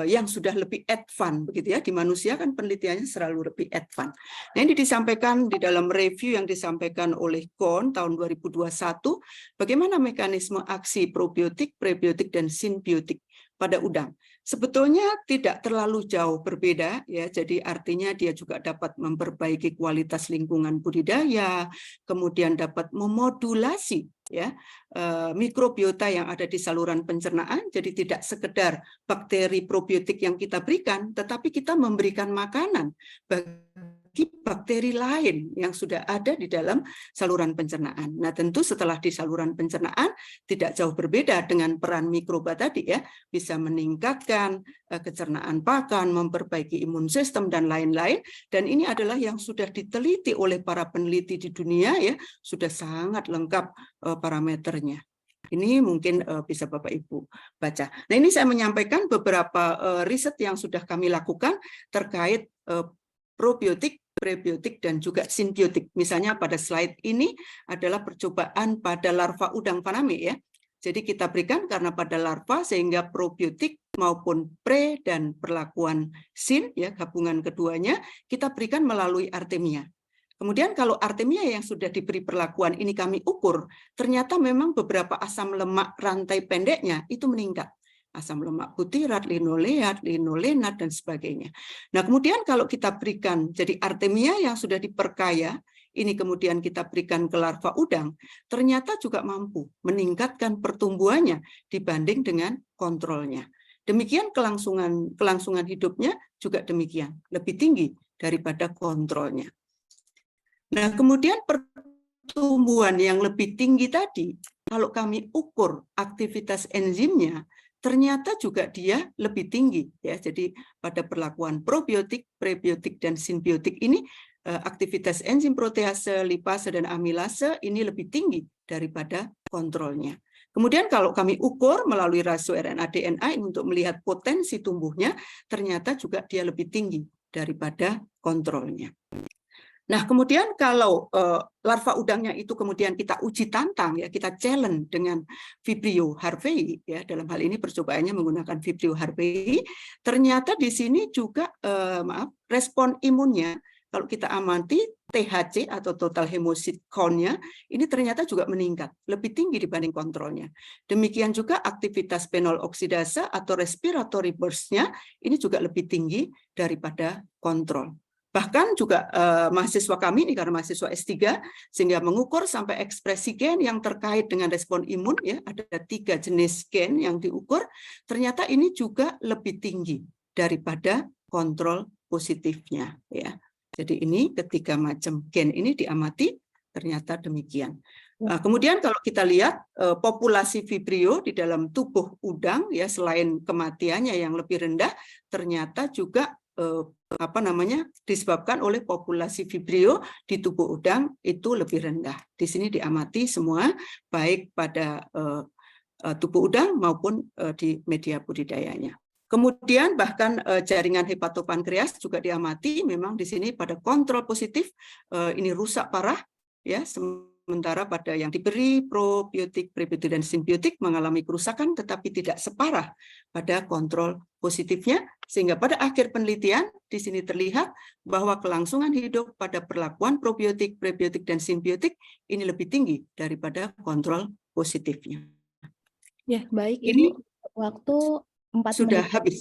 Speaker 4: yang sudah lebih advance begitu ya. Di manusia kan penelitiannya selalu lebih advance. Nah, ini disampaikan di dalam review yang disampaikan oleh Kohn tahun 2021, bagaimana mekanisme aksi probiotik, prebiotik dan simbiotik pada udang. Sebetulnya tidak terlalu jauh berbeda ya, jadi artinya dia juga dapat memperbaiki kualitas lingkungan budidaya, kemudian dapat memodulasi ya mikrobiota yang ada di saluran pencernaan. Jadi tidak sekedar bakteri probiotik yang kita berikan, tetapi kita memberikan makanan bagi bakteri lain yang sudah ada di dalam saluran pencernaan. Nah, tentu setelah di saluran pencernaan tidak jauh berbeda dengan peran mikroba tadi ya, bisa meningkatkan kecernaan pakan, memperbaiki imun sistem dan lain-lain. Dan ini adalah yang sudah diteliti oleh para peneliti di dunia ya, sudah sangat lengkap parameternya. Ini mungkin bisa Bapak Ibu baca. Nah, ini saya menyampaikan beberapa riset yang sudah kami lakukan terkait probiotik, prebiotik, dan juga simbiotik. Misalnya pada slide ini adalah percobaan pada larva udang faname ya. Jadi kita berikan karena pada larva sehingga probiotik maupun pre dan perlakuan sin ya, gabungan keduanya kita berikan melalui artemia. Kemudian kalau artemia yang sudah diberi perlakuan ini kami ukur, ternyata memang beberapa asam lemak rantai pendeknya itu meningkat. Asam lemak butirat, linoleat, linolenat, dan sebagainya. Nah, kemudian kalau kita berikan, jadi artemia yang sudah diperkaya, ini kemudian kita berikan ke larva udang, ternyata juga mampu meningkatkan pertumbuhannya dibanding dengan kontrolnya. Demikian kelangsungan hidupnya juga demikian, lebih tinggi daripada kontrolnya. Nah, kemudian pertumbuhan yang lebih tinggi tadi, kalau kami ukur aktivitas enzimnya, ternyata juga dia lebih tinggi ya. Jadi pada perlakuan probiotik, prebiotik dan simbiotik ini aktivitas enzim protease, lipase dan amilase ini lebih tinggi daripada kontrolnya. Kemudian kalau kami ukur melalui rasio RNA-DNA untuk melihat potensi tumbuhnya, ternyata juga dia lebih tinggi daripada kontrolnya. Nah, kemudian kalau larva udangnya itu kemudian kita uji tantang ya, kita challenge dengan Vibrio harvey ya, dalam hal ini percobaannya menggunakan Vibrio harvey, ternyata di sini juga respon imunnya kalau kita amati THC atau total hemocyte count-nya ini ternyata juga meningkat, lebih tinggi dibanding kontrolnya. Demikian juga aktivitas penol oksidase atau respiratory burst-nya ini juga lebih tinggi daripada kontrol. Bahkan juga mahasiswa kami ini karena mahasiswa S3 sehingga mengukur sampai ekspresi gen yang terkait dengan respon imun ya, ada 3 jenis gen yang diukur, ternyata ini juga lebih tinggi daripada kontrol positifnya ya. Jadi ini ketiga macam gen ini diamati ternyata demikian. Kemudian kalau kita lihat populasi Vibrio di dalam tubuh udang ya, selain kematiannya yang lebih rendah, ternyata juga disebabkan oleh populasi Vibrio di tubuh udang itu lebih rendah. Di sini diamati semua baik pada tubuh udang maupun di media budidayanya. Kemudian bahkan jaringan hepatopankreas juga diamati, memang di sini pada kontrol positif ini rusak parah ya, sementara pada yang diberi probiotik, prebiotik dan simbiotik mengalami kerusakan tetapi tidak separah pada kontrol positifnya, sehingga pada akhir penelitian di sini terlihat bahwa kelangsungan hidup pada perlakuan probiotik, prebiotik dan simbiotik ini lebih tinggi daripada kontrol positifnya.
Speaker 1: Ya, baik. Ini waktu 4
Speaker 4: sudah
Speaker 1: menit.
Speaker 4: habis.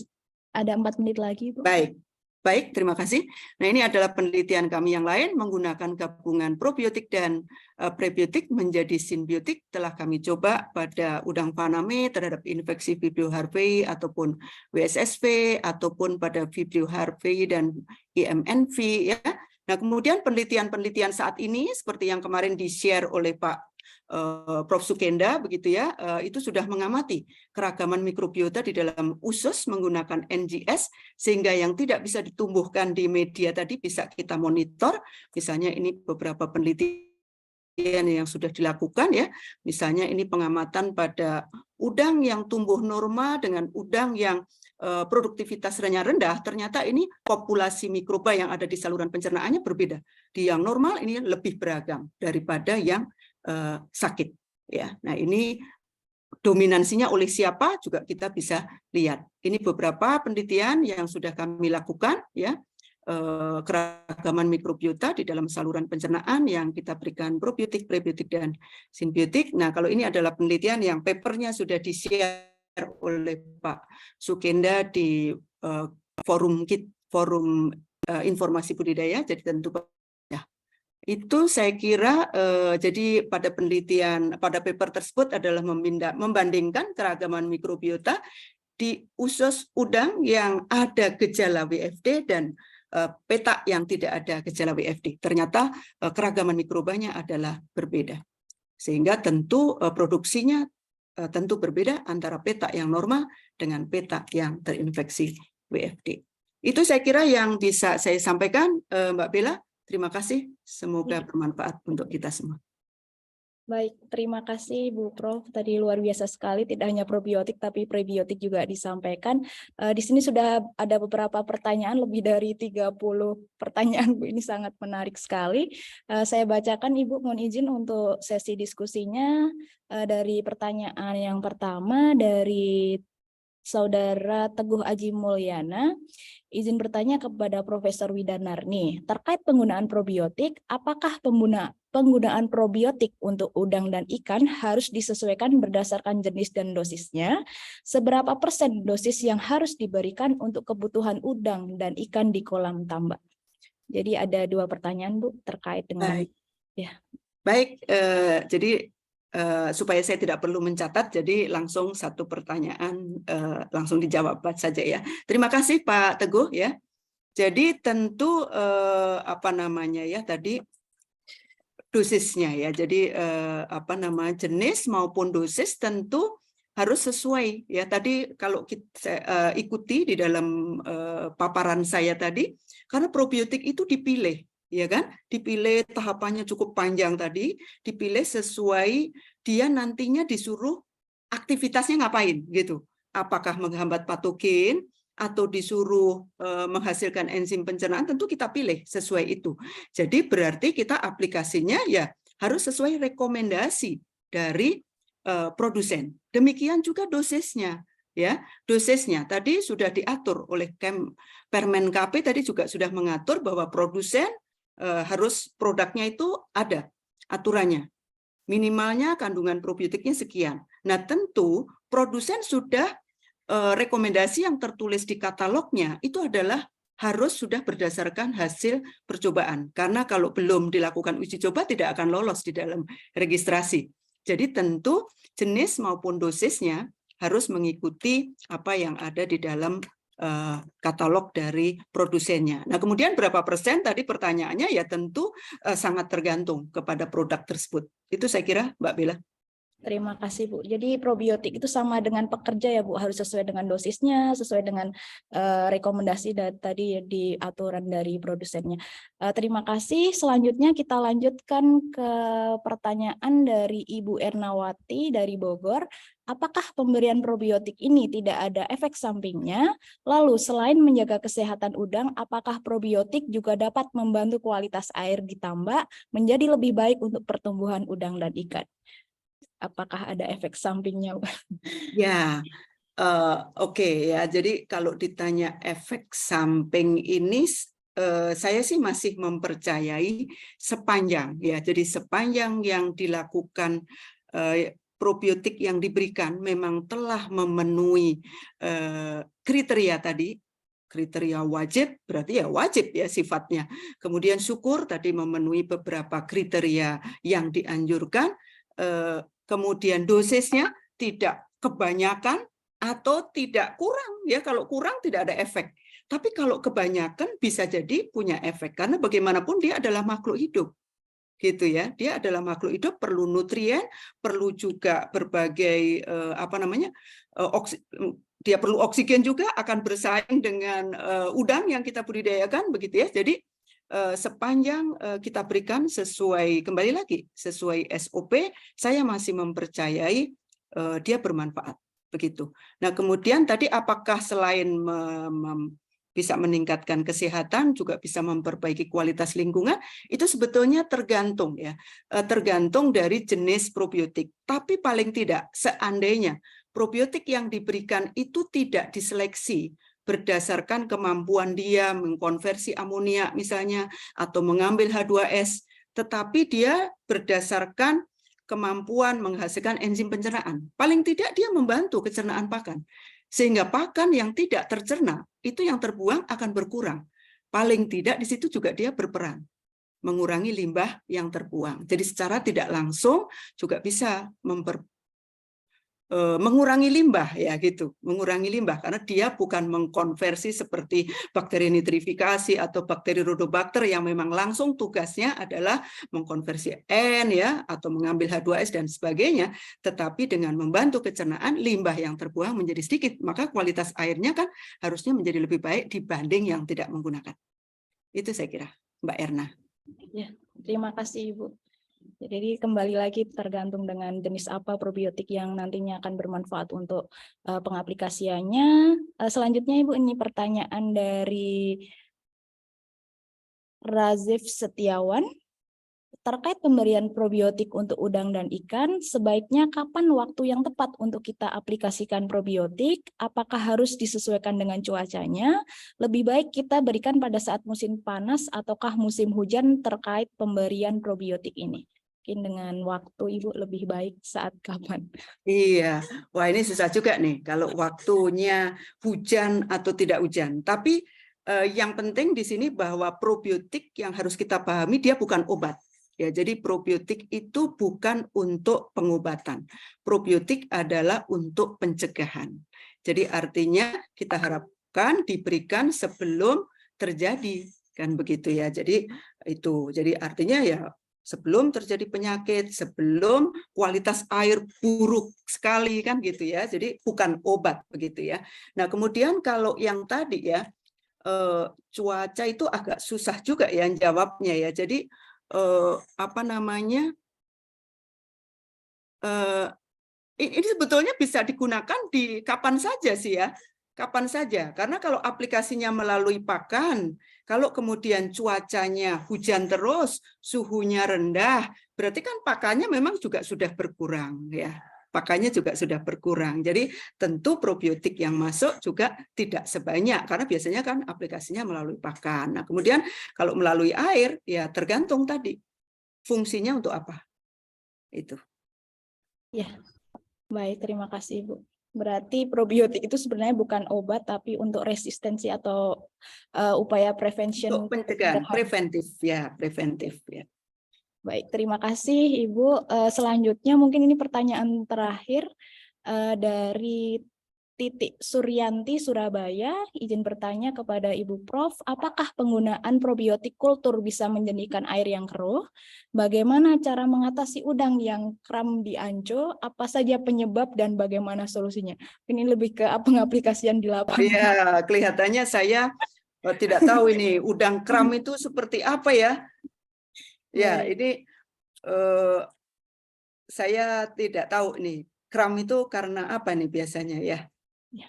Speaker 1: Ada 4 menit lagi, Bu.
Speaker 4: Baik. Baik, terima kasih. Nah, ini adalah penelitian kami yang lain menggunakan gabungan probiotik dan prebiotik menjadi simbiotik. Telah kami coba pada udang Paname terhadap infeksi Vibrio harvey ataupun WSSV ataupun pada Vibrio harvey dan IMNV ya. Nah, kemudian penelitian-penelitian saat ini seperti yang kemarin di-share oleh Pak Prof. Sukenda begitu ya, itu sudah mengamati keragaman mikrobiota di dalam usus menggunakan NGS sehingga yang tidak bisa ditumbuhkan di media tadi bisa kita monitor. Misalnya ini beberapa penelitian yang sudah dilakukan ya. Misalnya ini pengamatan pada udang yang tumbuh normal dengan udang yang produktivitas rendah, ternyata ini populasi mikroba yang ada di saluran pencernaannya berbeda. Di yang normal ini lebih beragam daripada yang sakit ya. Nah, ini dominansinya oleh siapa juga kita bisa lihat. Ini beberapa penelitian yang sudah kami lakukan ya, keragaman mikrobiota di dalam saluran pencernaan yang kita berikan probiotik, prebiotik dan simbiotik. Nah, kalau ini adalah penelitian yang papernya sudah di-share oleh Pak Sukenda di forum informasi budidaya, jadi tentu itu saya kira jadi pada penelitian pada paper tersebut adalah membandingkan keragaman mikrobiota di usus udang yang ada gejala WFD dan petak yang tidak ada gejala WFD. Ternyata keragaman mikrobanya adalah berbeda. Sehingga tentu produksinya tentu berbeda antara petak yang normal dengan petak yang terinfeksi WFD. Itu saya kira yang bisa saya sampaikan, Mbak Bella. Terima kasih, semoga bermanfaat untuk kita semua.
Speaker 1: Baik, terima kasih Bu Prof. Tadi luar biasa sekali, tidak hanya probiotik tapi prebiotik juga disampaikan. Di sini sudah ada beberapa pertanyaan, lebih dari 30 pertanyaan Bu, ini sangat menarik sekali. Saya bacakan Ibu, mohon izin untuk sesi diskusinya. Dari pertanyaan yang pertama dari Saudara Teguh Aji Mulyana, izin bertanya kepada Profesor Widanarni, terkait penggunaan probiotik, apakah penggunaan probiotik untuk udang dan ikan harus disesuaikan berdasarkan jenis dan dosisnya? Seberapa persen dosis yang harus diberikan untuk kebutuhan udang dan ikan di kolam tambak? Jadi ada dua pertanyaan Bu terkait dengan
Speaker 4: Baik.
Speaker 1: Ya.
Speaker 4: Baik, jadi supaya saya tidak perlu mencatat, jadi langsung satu pertanyaan langsung dijawab saja ya. Terima kasih Pak Teguh ya. Jadi tentu apa namanya ya tadi dosisnya ya. Jadi apa namanya jenis maupun dosis tentu harus sesuai ya. Tadi kalau kita ikuti di dalam paparan saya tadi, karena probiotik itu dipilih. Ya kan, dipilih tahapannya cukup panjang tadi, dipilih sesuai dia nantinya disuruh aktivitasnya ngapain gitu. Apakah menghambat patogen atau disuruh menghasilkan enzim pencernaan, tentu kita pilih sesuai itu. Jadi berarti kita aplikasinya ya harus sesuai rekomendasi dari produsen. Demikian juga dosisnya. Ya, dosisnya tadi sudah diatur oleh Permen KP tadi juga sudah mengatur bahwa produsen harus produknya itu ada aturannya. Minimalnya kandungan probiotiknya sekian. Nah, tentu produsen sudah rekomendasi yang tertulis di katalognya itu adalah harus sudah berdasarkan hasil percobaan. Karena kalau belum dilakukan uji coba tidak akan lolos di dalam registrasi. Jadi tentu jenis maupun dosisnya harus mengikuti apa yang ada di dalam katalog dari produsennya. Nah, kemudian berapa persen tadi pertanyaannya ya tentu sangat tergantung kepada produk tersebut. Itu saya kira Mbak Bella.
Speaker 1: Terima kasih Bu. Jadi probiotik itu sama dengan pekerja ya Bu, harus sesuai dengan dosisnya, sesuai dengan rekomendasi tadi di aturan dari produsennya. Terima kasih. Selanjutnya kita lanjutkan ke pertanyaan dari Ibu Ernawati dari Bogor. Apakah pemberian probiotik ini tidak ada efek sampingnya? Lalu selain menjaga kesehatan udang, apakah probiotik juga dapat membantu kualitas air di tambak menjadi lebih baik untuk pertumbuhan udang dan ikan? Apakah ada efek sampingnya?
Speaker 4: Ya, oke ya. Jadi kalau ditanya efek samping ini, saya sih masih mempercayai sepanjang ya. Jadi sepanjang yang dilakukan probiotik yang diberikan memang telah memenuhi kriteria tadi, kriteria wajib, berarti ya wajib ya sifatnya. Kemudian syukur tadi memenuhi beberapa kriteria yang dianjurkan. Kemudian dosisnya tidak kebanyakan atau tidak kurang. Ya, kalau kurang tidak ada efek. Tapi kalau kebanyakan bisa jadi punya efek. Karena bagaimanapun dia adalah makhluk hidup. Gitu ya, dia adalah makhluk hidup, perlu nutrien, perlu juga berbagai dia perlu oksigen juga, akan bersaing dengan udang yang kita budidayakan, begitu ya. Jadi sepanjang kita berikan sesuai, kembali lagi sesuai SOP, saya masih mempercayai dia bermanfaat, begitu. Nah, kemudian tadi apakah selain bisa meningkatkan kesehatan, juga bisa memperbaiki kualitas lingkungan, itu sebetulnya tergantung ya, tergantung dari jenis probiotik. Tapi paling tidak, seandainya probiotik yang diberikan itu tidak diseleksi berdasarkan kemampuan dia mengkonversi amonia misalnya, atau mengambil H2S, tetapi dia berdasarkan kemampuan menghasilkan enzim pencernaan. Paling tidak dia membantu pencernaan pakan. Sehingga pakan yang tidak tercerna, itu yang terbuang akan berkurang. Paling tidak di situ juga dia berperan, mengurangi limbah yang terbuang. Jadi secara tidak langsung juga bisa mengurangi limbah ya gitu, mengurangi limbah karena dia bukan mengkonversi seperti bakteri nitrifikasi atau bakteri rhodobacter yang memang langsung tugasnya adalah mengkonversi N ya atau mengambil H2S dan sebagainya, tetapi dengan membantu pencernaan limbah yang terbuang menjadi sedikit, maka kualitas airnya kan harusnya menjadi lebih baik dibanding yang tidak menggunakan. Itu saya kira, Mbak Erna.
Speaker 1: Ya, terima kasih Ibu. Jadi kembali lagi tergantung dengan jenis apa probiotik yang nantinya akan bermanfaat untuk pengaplikasiannya. Selanjutnya Ibu, ini pertanyaan dari Razif Setiawan. Terkait pemberian probiotik untuk udang dan ikan, sebaiknya kapan waktu yang tepat untuk kita aplikasikan probiotik? Apakah harus disesuaikan dengan cuacanya? Lebih baik kita berikan pada saat musim panas ataukah musim hujan terkait pemberian probiotik ini? Mungkin dengan waktu Ibu lebih baik saat kapan?
Speaker 4: Iya, wah ini susah juga nih kalau waktunya hujan atau tidak hujan. Tapi yang penting di sini bahwa probiotik yang harus kita pahami dia bukan obat. Ya, jadi probiotik itu bukan untuk pengobatan. Probiotik adalah untuk pencegahan. Jadi artinya kita harapkan diberikan sebelum terjadi, kan begitu ya. Jadi itu, jadi artinya ya sebelum terjadi penyakit, sebelum kualitas air buruk sekali kan gitu ya. Jadi bukan obat begitu ya. Nah, kemudian kalau yang tadi ya cuaca itu agak susah juga ya jawabnya ya. Jadi ini sebetulnya bisa digunakan di kapan saja sih ya, kapan saja. Karena kalau aplikasinya melalui pakan, kalau kemudian cuacanya hujan terus, suhunya rendah, berarti kan pakannya memang juga sudah berkurang ya. Pakannya juga sudah berkurang. Jadi tentu probiotik yang masuk juga tidak sebanyak karena biasanya kan aplikasinya melalui pakan. Nah, kemudian kalau melalui air ya tergantung tadi fungsinya untuk apa. Itu.
Speaker 1: Ya, baik, terima kasih Ibu. Berarti probiotik itu sebenarnya bukan obat tapi untuk resistensi atau upaya prevention.
Speaker 4: Untuk pencegahan, preventif ya, preventif ya.
Speaker 1: Baik, terima kasih Ibu. Selanjutnya mungkin ini pertanyaan terakhir dari Titik Suryanti Surabaya. Izin bertanya kepada Ibu Prof, apakah penggunaan probiotik kultur bisa menjadikan air yang keruh? Bagaimana cara mengatasi udang yang kram di anco? Apa saja penyebab dan bagaimana solusinya? Ini lebih ke pengaplikasian di lapangan.
Speaker 4: Iya, kelihatannya saya tidak tahu ini udang kram itu seperti apa ya. Ya, ini saya tidak tahu nih kram itu karena apa nih biasanya ya.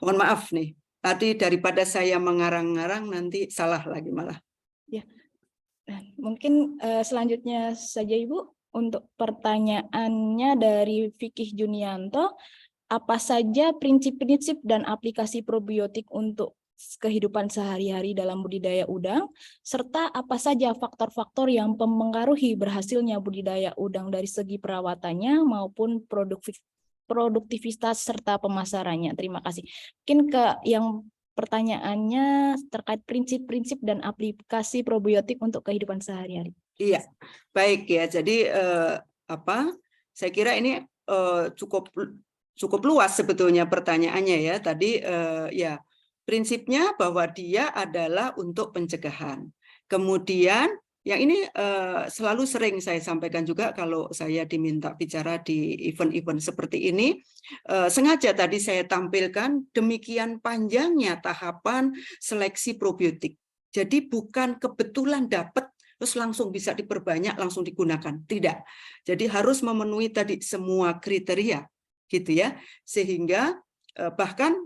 Speaker 4: Mohon maaf nih. Tadi daripada saya mengarang-ngarang nanti salah lagi malah.
Speaker 1: Ya. Mungkin selanjutnya saja Ibu untuk pertanyaannya dari Fikih Junianto, apa saja prinsip-prinsip dan aplikasi probiotik untuk kehidupan sehari-hari dalam budidaya udang, serta apa saja faktor-faktor yang mempengaruhi berhasilnya budidaya udang dari segi perawatannya maupun produktivitas serta pemasarannya. Terima kasih. Mungkin ke yang pertanyaannya terkait prinsip-prinsip dan aplikasi probiotik untuk kehidupan sehari-hari.
Speaker 4: Iya, baik ya. Jadi saya kira ini cukup luas sebetulnya pertanyaannya ya. Tadi ya prinsipnya bahwa dia adalah untuk pencegahan. Kemudian yang ini selalu sering saya sampaikan juga kalau saya diminta bicara di event-event seperti ini. Sengaja tadi saya tampilkan demikian panjangnya tahapan seleksi probiotik. Jadi bukan kebetulan dapat terus langsung bisa diperbanyak, langsung digunakan. Tidak. Jadi harus memenuhi tadi semua kriteria, gitu ya. Sehingga bahkan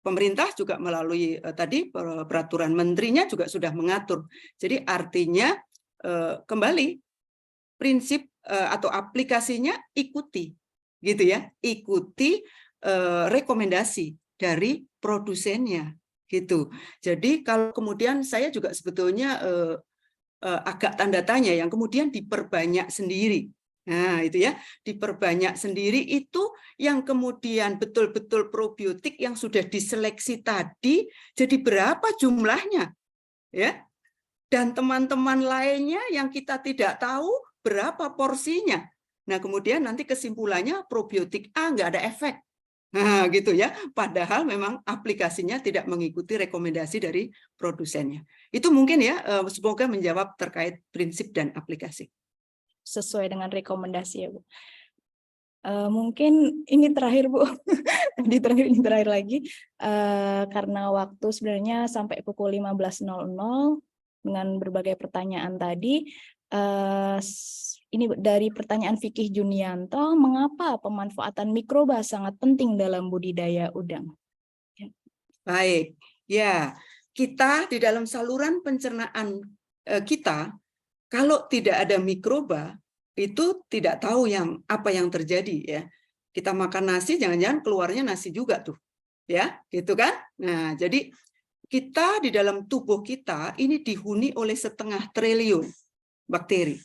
Speaker 4: pemerintah juga melalui tadi peraturan menterinya juga sudah mengatur. Jadi artinya kembali prinsip atau aplikasinya ikuti, gitu ya. Ikuti rekomendasi dari produsennya, gitu. Jadi kalau kemudian saya juga sebetulnya agak tanda tanya yang kemudian diperbanyak sendiri. Nah, itu ya, diperbanyak sendiri itu yang kemudian betul-betul probiotik yang sudah diseleksi tadi, jadi berapa jumlahnya? Ya. Dan teman-teman lainnya yang kita tidak tahu berapa porsinya. Nah, kemudian nanti kesimpulannya probiotik A nggak ada efek. Nah, gitu ya. Padahal memang aplikasinya tidak mengikuti rekomendasi dari produsennya. Itu mungkin ya, semoga menjawab terkait prinsip dan aplikasi.
Speaker 1: Sesuai dengan rekomendasi ya, Bu. Mungkin ini terakhir, Bu. Ini terakhir lagi. Karena waktu sebenarnya sampai pukul 15.00 dengan berbagai pertanyaan tadi. Ini dari pertanyaan Fikih Junianto, mengapa pemanfaatan mikroba sangat penting dalam budidaya udang?
Speaker 4: Baik, ya kita di dalam saluran pencernaan kita, kalau tidak ada mikroba itu tidak tahu apa yang terjadi ya. Kita makan nasi, jangan-jangan keluarnya nasi juga tuh, ya, gitu kan? Nah, jadi kita di dalam tubuh kita ini dihuni oleh 1,5 triliun bakteri,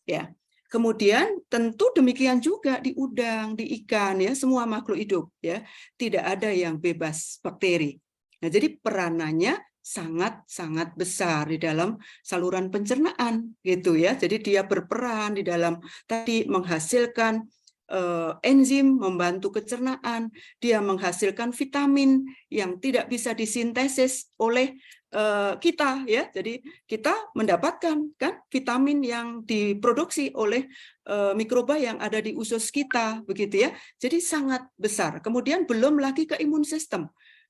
Speaker 4: ya. Kemudian tentu demikian juga di udang, di ikan, ya, semua makhluk hidup, ya, tidak ada yang bebas bakteri. Nah, jadi peranannya sangat-sangat besar di dalam saluran pencernaan, gitu ya. Jadi dia berperan di dalam tadi menghasilkan enzim, membantu kecernaan, dia menghasilkan vitamin yang tidak bisa disintesis oleh kita, ya. Jadi kita mendapatkan kan vitamin yang diproduksi oleh mikroba yang ada di usus kita, begitu ya. Jadi sangat besar. Kemudian belum lagi ke imun sistem.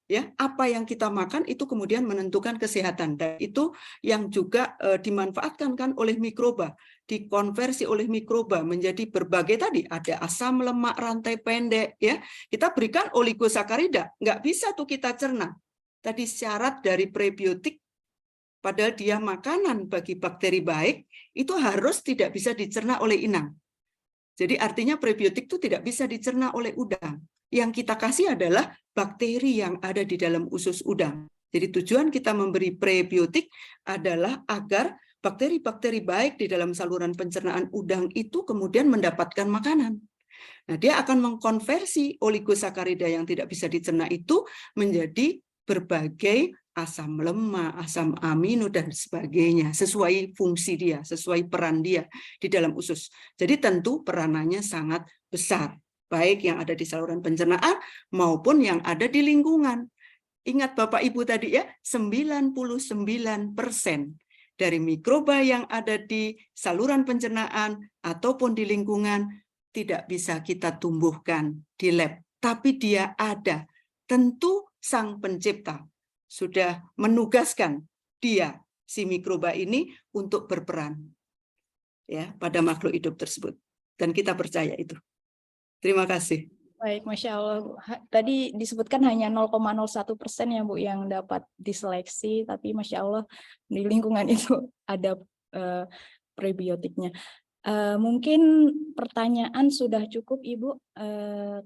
Speaker 4: Ya, apa yang kita makan itu kemudian menentukan kesehatan, dan itu yang juga dimanfaatkan kan oleh mikroba, dikonversi oleh mikroba menjadi berbagai tadi, ada asam lemak rantai pendek, ya, kita berikan oligosakarida, nggak bisa tuh kita cerna. Tadi syarat dari prebiotik, padahal dia makanan bagi bakteri baik, itu harus tidak bisa dicerna oleh inang. Jadi artinya prebiotik itu tidak bisa dicerna oleh udang. Yang kita kasih adalah bakteri yang ada di dalam usus udang. Jadi tujuan kita memberi prebiotik adalah agar bakteri-bakteri baik di dalam saluran pencernaan udang itu kemudian mendapatkan makanan. Nah, dia akan mengkonversi oligosakarida yang tidak bisa dicerna itu menjadi berbagai asam lemak, asam amino, dan sebagainya, sesuai fungsi dia, sesuai peran dia di dalam usus. Jadi tentu peranannya sangat besar, baik yang ada di saluran pencernaan maupun yang ada di lingkungan. Ingat Bapak Ibu tadi ya, 99% dari mikroba yang ada di saluran pencernaan ataupun di lingkungan tidak bisa kita tumbuhkan di lab, tapi dia ada. Tentu Sang Pencipta sudah menugaskan dia, si mikroba ini, untuk berperan ya pada makhluk hidup tersebut. Dan kita percaya itu. Terima kasih.
Speaker 1: Baik, Masya Allah. Tadi disebutkan hanya 0,01% ya Bu yang dapat diseleksi, tapi Masya Allah di lingkungan itu ada prebiotiknya. Mungkin pertanyaan sudah cukup Ibu,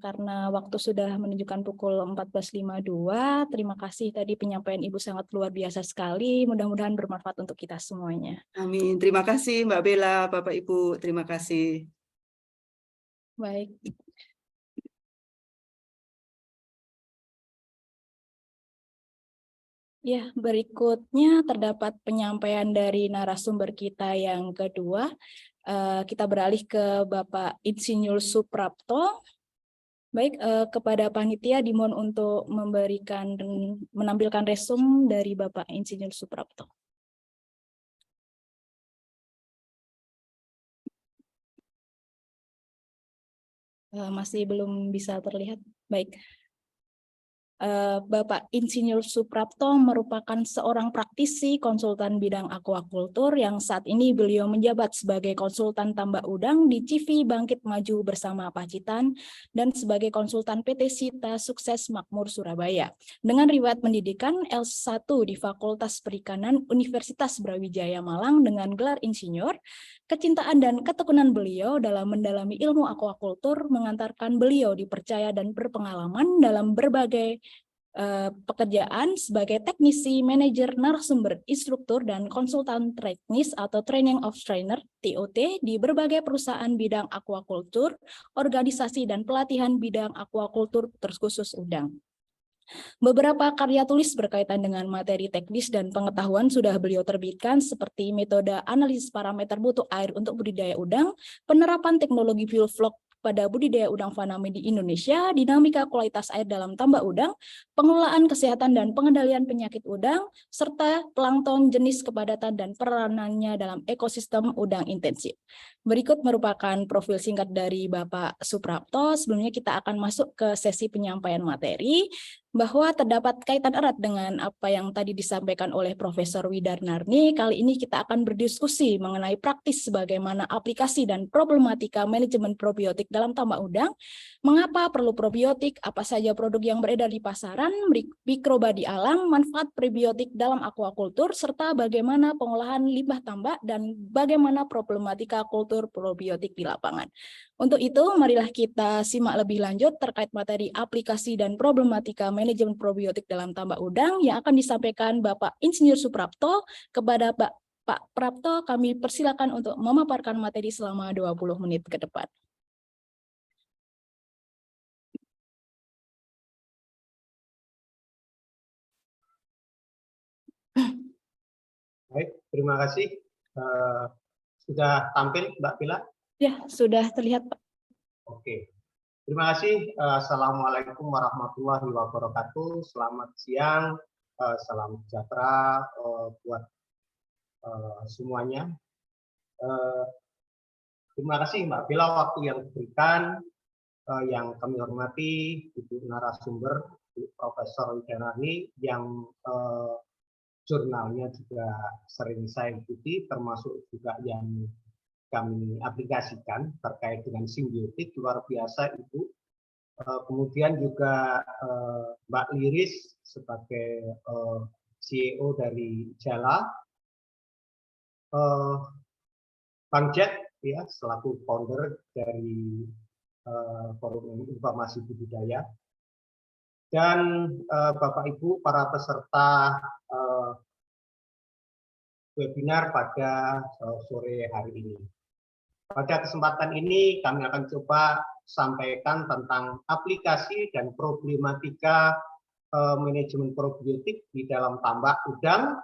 Speaker 1: karena waktu sudah menunjukkan pukul 14.52. Terima kasih tadi penyampaian Ibu sangat luar biasa sekali. Mudah-mudahan bermanfaat untuk kita semuanya.
Speaker 4: Amin. Terima kasih Mbak Bella, Bapak Ibu. Terima kasih.
Speaker 1: Baik. Ya, berikutnya terdapat penyampaian dari narasumber kita yang kedua. Kita beralih ke Bapak Insinyur Suprapto. Baik, kepada panitia dimohon untuk menampilkan resum dari Bapak Insinyur Suprapto. Masih belum bisa terlihat. Baik. Bapak Insinyur Suprapto merupakan seorang praktisi konsultan bidang aquacultur yang saat ini beliau menjabat sebagai konsultan tambak udang di CV Bangkit Maju Bersama Pacitan dan sebagai konsultan PT Sita Sukses Makmur Surabaya. Dengan riwayat pendidikan L1 di Fakultas Perikanan Universitas Brawijaya Malang dengan gelar insinyur, kecintaan dan ketekunan beliau dalam mendalami ilmu aquacultur mengantarkan beliau dipercaya dan berpengalaman dalam berbagai pekerjaan sebagai teknisi, manajer, narasumber, instruktur, dan konsultan teknis atau training of trainer (TOT) di berbagai perusahaan bidang aquacultur, organisasi, dan pelatihan bidang aquacultur terkhusus udang. Beberapa karya tulis berkaitan dengan materi teknis dan pengetahuan sudah beliau terbitkan seperti metode analisis parameter mutu air untuk budidaya udang, penerapan teknologi bioflok pada budidaya udang faname di Indonesia, dinamika kualitas air dalam tambak udang, pengelolaan kesehatan dan pengendalian penyakit udang, serta plankton jenis kepadatan dan peranannya dalam ekosistem udang intensif. Berikut merupakan profil singkat dari Bapak Suprapto. Sebelumnya kita akan masuk ke sesi penyampaian materi, bahwa terdapat kaitan erat dengan apa yang tadi disampaikan oleh Profesor Widarnarni. Kali ini kita akan berdiskusi mengenai praktis bagaimana aplikasi dan problematika manajemen probiotik dalam tambak udang, mengapa perlu probiotik, apa saja produk yang beredar di pasaran, mikroba di alam, manfaat probiotik dalam aquacultur, serta bagaimana pengolahan limbah tambak dan bagaimana problematika kultur probiotik di lapangan. Untuk itu, marilah kita simak lebih lanjut terkait materi aplikasi dan problematika manajemen probiotik dalam tambak udang yang akan disampaikan Bapak Insinyur Suprapto. Kepada Pak Prapto, kami persilakan untuk memaparkan materi selama 20 menit ke depan.
Speaker 5: Baik, terima kasih. Sudah tampil, Mbak Pila?
Speaker 1: Ya, sudah terlihat, Pak.
Speaker 5: Oke. Terima kasih. Assalamualaikum warahmatullahi wabarakatuh. Selamat siang, salam sejahtera buat semuanya. Terima kasih Mbak Pila waktu yang diberikan, yang kami hormati Ibu narasumber Profesor Widarnarni yang jurnalnya juga sering saya ikuti, termasuk juga yang kami aplikasikan terkait dengan simbiotik, luar biasa Ibu. Kemudian juga Mbak Liris sebagai CEO dari Jala, Bang Jack ya selaku founder dari Forum Informasi Budidaya, dan Bapak Ibu para peserta webinar pada sore hari ini. Pada kesempatan ini kami akan coba sampaikan tentang aplikasi dan problematika manajemen probiotik di dalam tambak udang,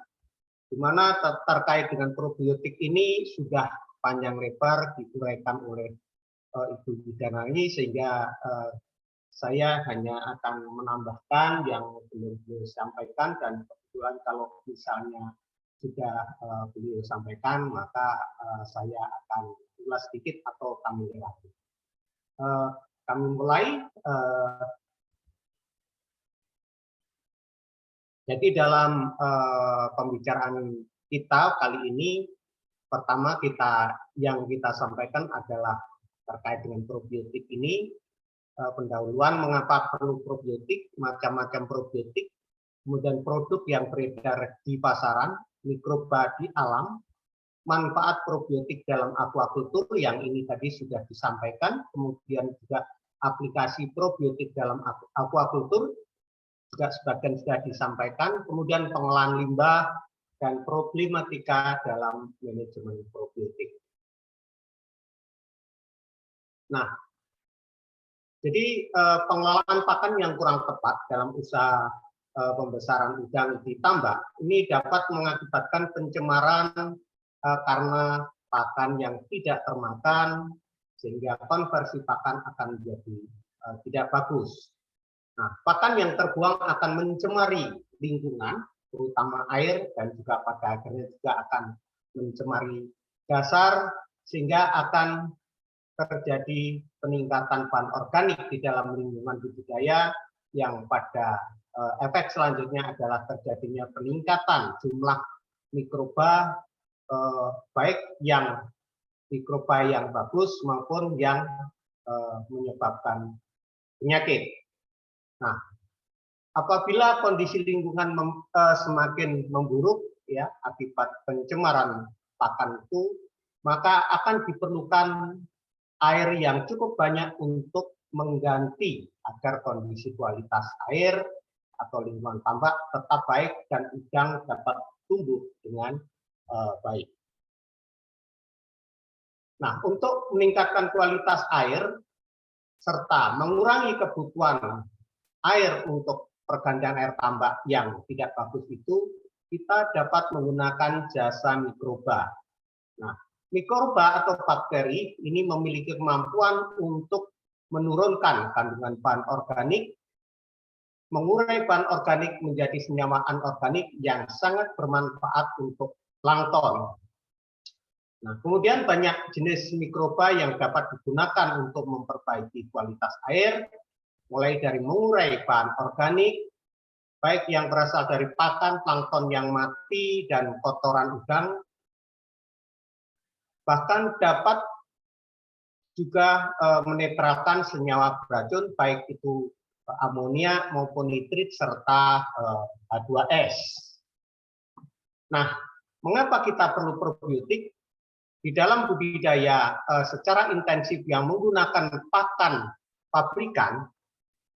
Speaker 5: di mana terkait dengan probiotik ini sudah panjang lebar diuraikan oleh Ibu Widarnarni, sehingga saya hanya akan menambahkan yang belum beliau sampaikan, dan kebetulan kalau misalnya sudah beliau sampaikan, maka saya akan ulas sedikit atau kami lewati. Kami mulai. Jadi dalam pembicaraan kita kali ini, pertama yang kita sampaikan adalah terkait dengan probiotik ini, pendahuluan mengapa perlu probiotik, macam-macam probiotik, kemudian produk yang beredar di pasaran, mikroba di alam, manfaat probiotik dalam aquacultur yang ini tadi sudah disampaikan, kemudian juga aplikasi probiotik dalam aquacultur juga sebagian sudah disampaikan, kemudian pengolahan limbah dan problematika dalam manajemen probiotik. Nah, jadi pengelolaan pakan yang kurang tepat dalam usaha pembesaran udang di tambak ini dapat mengakibatkan pencemaran karena pakan yang tidak termakan, sehingga konversi pakan akan menjadi tidak bagus. Nah, pakan yang terbuang akan mencemari lingkungan, terutama air, dan juga pada akhirnya juga akan mencemari dasar, sehingga akan terjadi peningkatan bahan organik di dalam lingkungan budidaya yang pada efek selanjutnya adalah terjadinya peningkatan jumlah mikroba, baik yang mikroba yang bagus maupun yang menyebabkan penyakit. Nah, apabila kondisi lingkungan semakin memburuk ya akibat pencemaran pakan itu, maka akan diperlukan air yang cukup banyak untuk mengganti agar kondisi kualitas air atau lingkungan tambak tetap baik dan udang dapat tumbuh dengan baik. Nah, untuk meningkatkan kualitas air serta mengurangi kebutuhan air untuk pergantian air tambak yang tidak bagus itu, kita dapat menggunakan jasa mikroba. Nah, mikroba atau bakteri ini memiliki kemampuan untuk menurunkan kandungan bahan organik, mengurai bahan organik menjadi senyawa anorganik yang sangat bermanfaat untuk plankton. Nah, kemudian banyak jenis mikroba yang dapat digunakan untuk memperbaiki kualitas air, mulai dari mengurai bahan organik, baik yang berasal dari pakan, plankton yang mati, dan kotoran udang, bahkan dapat juga menetralkan senyawa beracun, baik itu amonia maupun nitrit, serta H2S. Nah, mengapa kita perlu probiotik? Di dalam budidaya secara intensif yang menggunakan pakan pabrikan,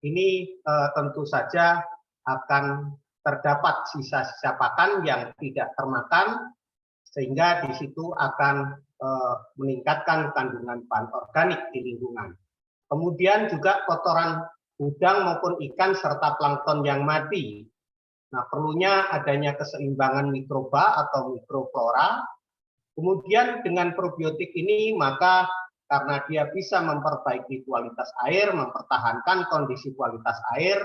Speaker 5: ini tentu saja akan terdapat sisa-sisa pakan yang tidak termakan, sehingga di situ akan meningkatkan kandungan bahan organik di lingkungan. Kemudian juga kotoran udang maupun ikan serta plankton yang mati. Nah, perlunya adanya keseimbangan mikroba atau mikroflora. Kemudian dengan probiotik ini, maka karena dia bisa memperbaiki kualitas air, mempertahankan kondisi kualitas air,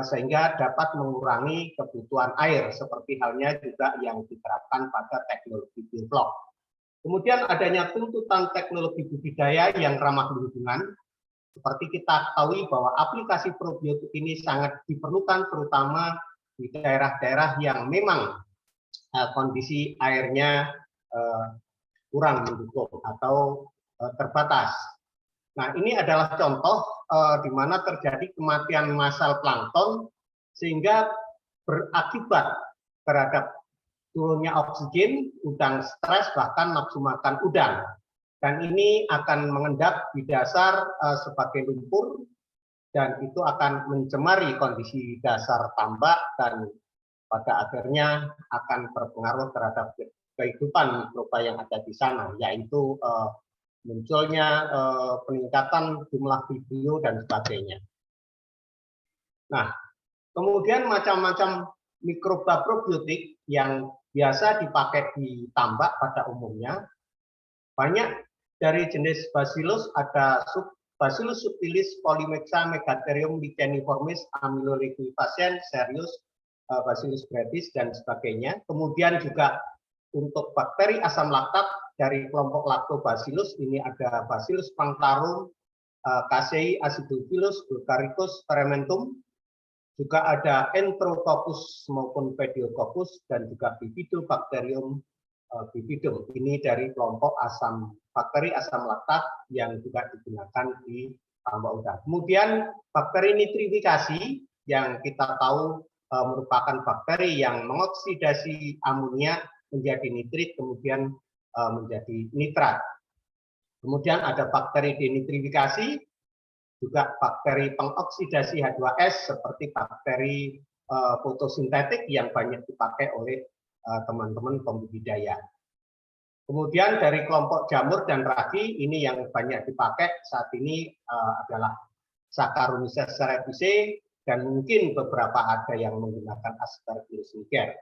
Speaker 5: sehingga dapat mengurangi kebutuhan air, seperti halnya juga yang diterapkan pada teknologi bioflok. Kemudian adanya tuntutan teknologi budidaya yang ramah lingkungan. Seperti kita ketahui bahwa aplikasi probiotik ini sangat diperlukan, terutama di daerah-daerah yang memang kondisi airnya kurang mendukung atau terbatas. Nah, ini adalah contoh di mana terjadi kematian massal plankton sehingga berakibat terhadap turunnya oksigen, udang stres, bahkan nafsu makan udang. Dan ini akan mengendap di dasar sebagai lumpur, dan itu akan mencemari kondisi dasar tambak dan pada akhirnya akan berpengaruh terhadap kehidupan mikroba yang ada di sana, yaitu munculnya peningkatan jumlah vibrio dan sebagainya. Nah, kemudian macam-macam mikroba probiotik yang biasa dipakai di tambak pada umumnya, banyak dari jenis Bacillus, ada Bacillus subtilis, Polymexa, Megatherium, Licheniformis, Amyloliquifacien, Serius, Bacillus brevis, dan sebagainya. Kemudian juga untuk bakteri asam laktat dari kelompok Lactobacillus, ini ada Bacillus punctarum, Casei acidophilus, Bulgaricus fermentum, juga ada Enterococcus maupun Pediococcus, dan juga Bifidobacterium bifidum. Ini dari kelompok bakteri asam laktat yang juga digunakan di tambak udang. Kemudian bakteri nitrifikasi yang kita tahu merupakan bakteri yang mengoksidasi amonia menjadi nitrit, kemudian menjadi nitrat. Kemudian ada bakteri denitrifikasi, juga bakteri pengoksidasi H2S seperti bakteri fotosintetik yang banyak dipakai oleh teman-teman pembudidaya. Kemudian dari kelompok jamur dan ragi, ini yang banyak dipakai saat ini adalah Saccharomyces cerevisiae, dan mungkin beberapa ada yang menggunakan Aspergillus niger.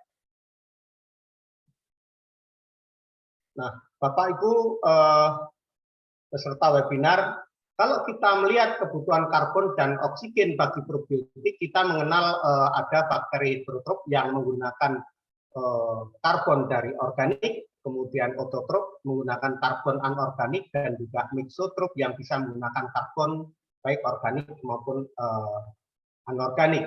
Speaker 5: Nah, Bapak Ibu peserta webinar, kalau kita melihat kebutuhan karbon dan oksigen bagi probiotik, kita mengenal ada bakteri heterotrof yang menggunakan karbon dari organik, kemudian autotrof menggunakan karbon anorganik, dan juga mixotrof yang bisa menggunakan karbon baik organik maupun anorganik.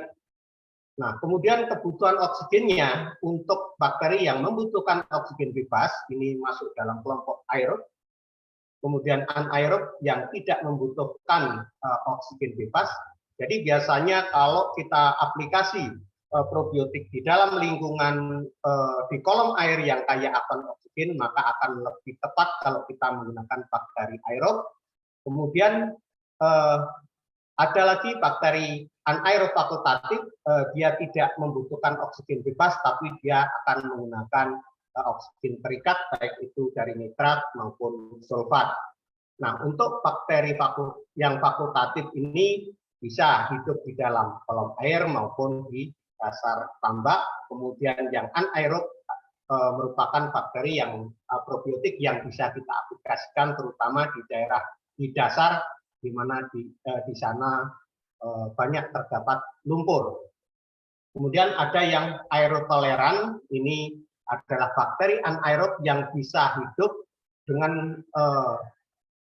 Speaker 5: Nah, kemudian kebutuhan oksigennya untuk bakteri yang membutuhkan oksigen bebas, ini masuk dalam kelompok aerob. Kemudian anaerob yang tidak membutuhkan oksigen bebas. Jadi biasanya kalau kita aplikasi probiotik di dalam lingkungan di kolom air yang kaya akan oksigen, maka akan lebih tepat kalau kita menggunakan bakteri aerob. Kemudian ada lagi bakteri anaerob fakultatif, dia tidak membutuhkan oksigen bebas, tapi dia akan menggunakan oksigen terikat, baik itu dari nitrat maupun sulfat. Nah, untuk bakteri yang fakultatif ini bisa hidup di dalam kolom air maupun di dasar tambak. Kemudian yang anaerob merupakan bakteri yang probiotik yang bisa kita aplikasikan terutama di daerah di dasar, di mana di sana banyak terdapat lumpur. Kemudian ada yang aerotoleran, ini adalah bakteri anaerob yang bisa hidup dengan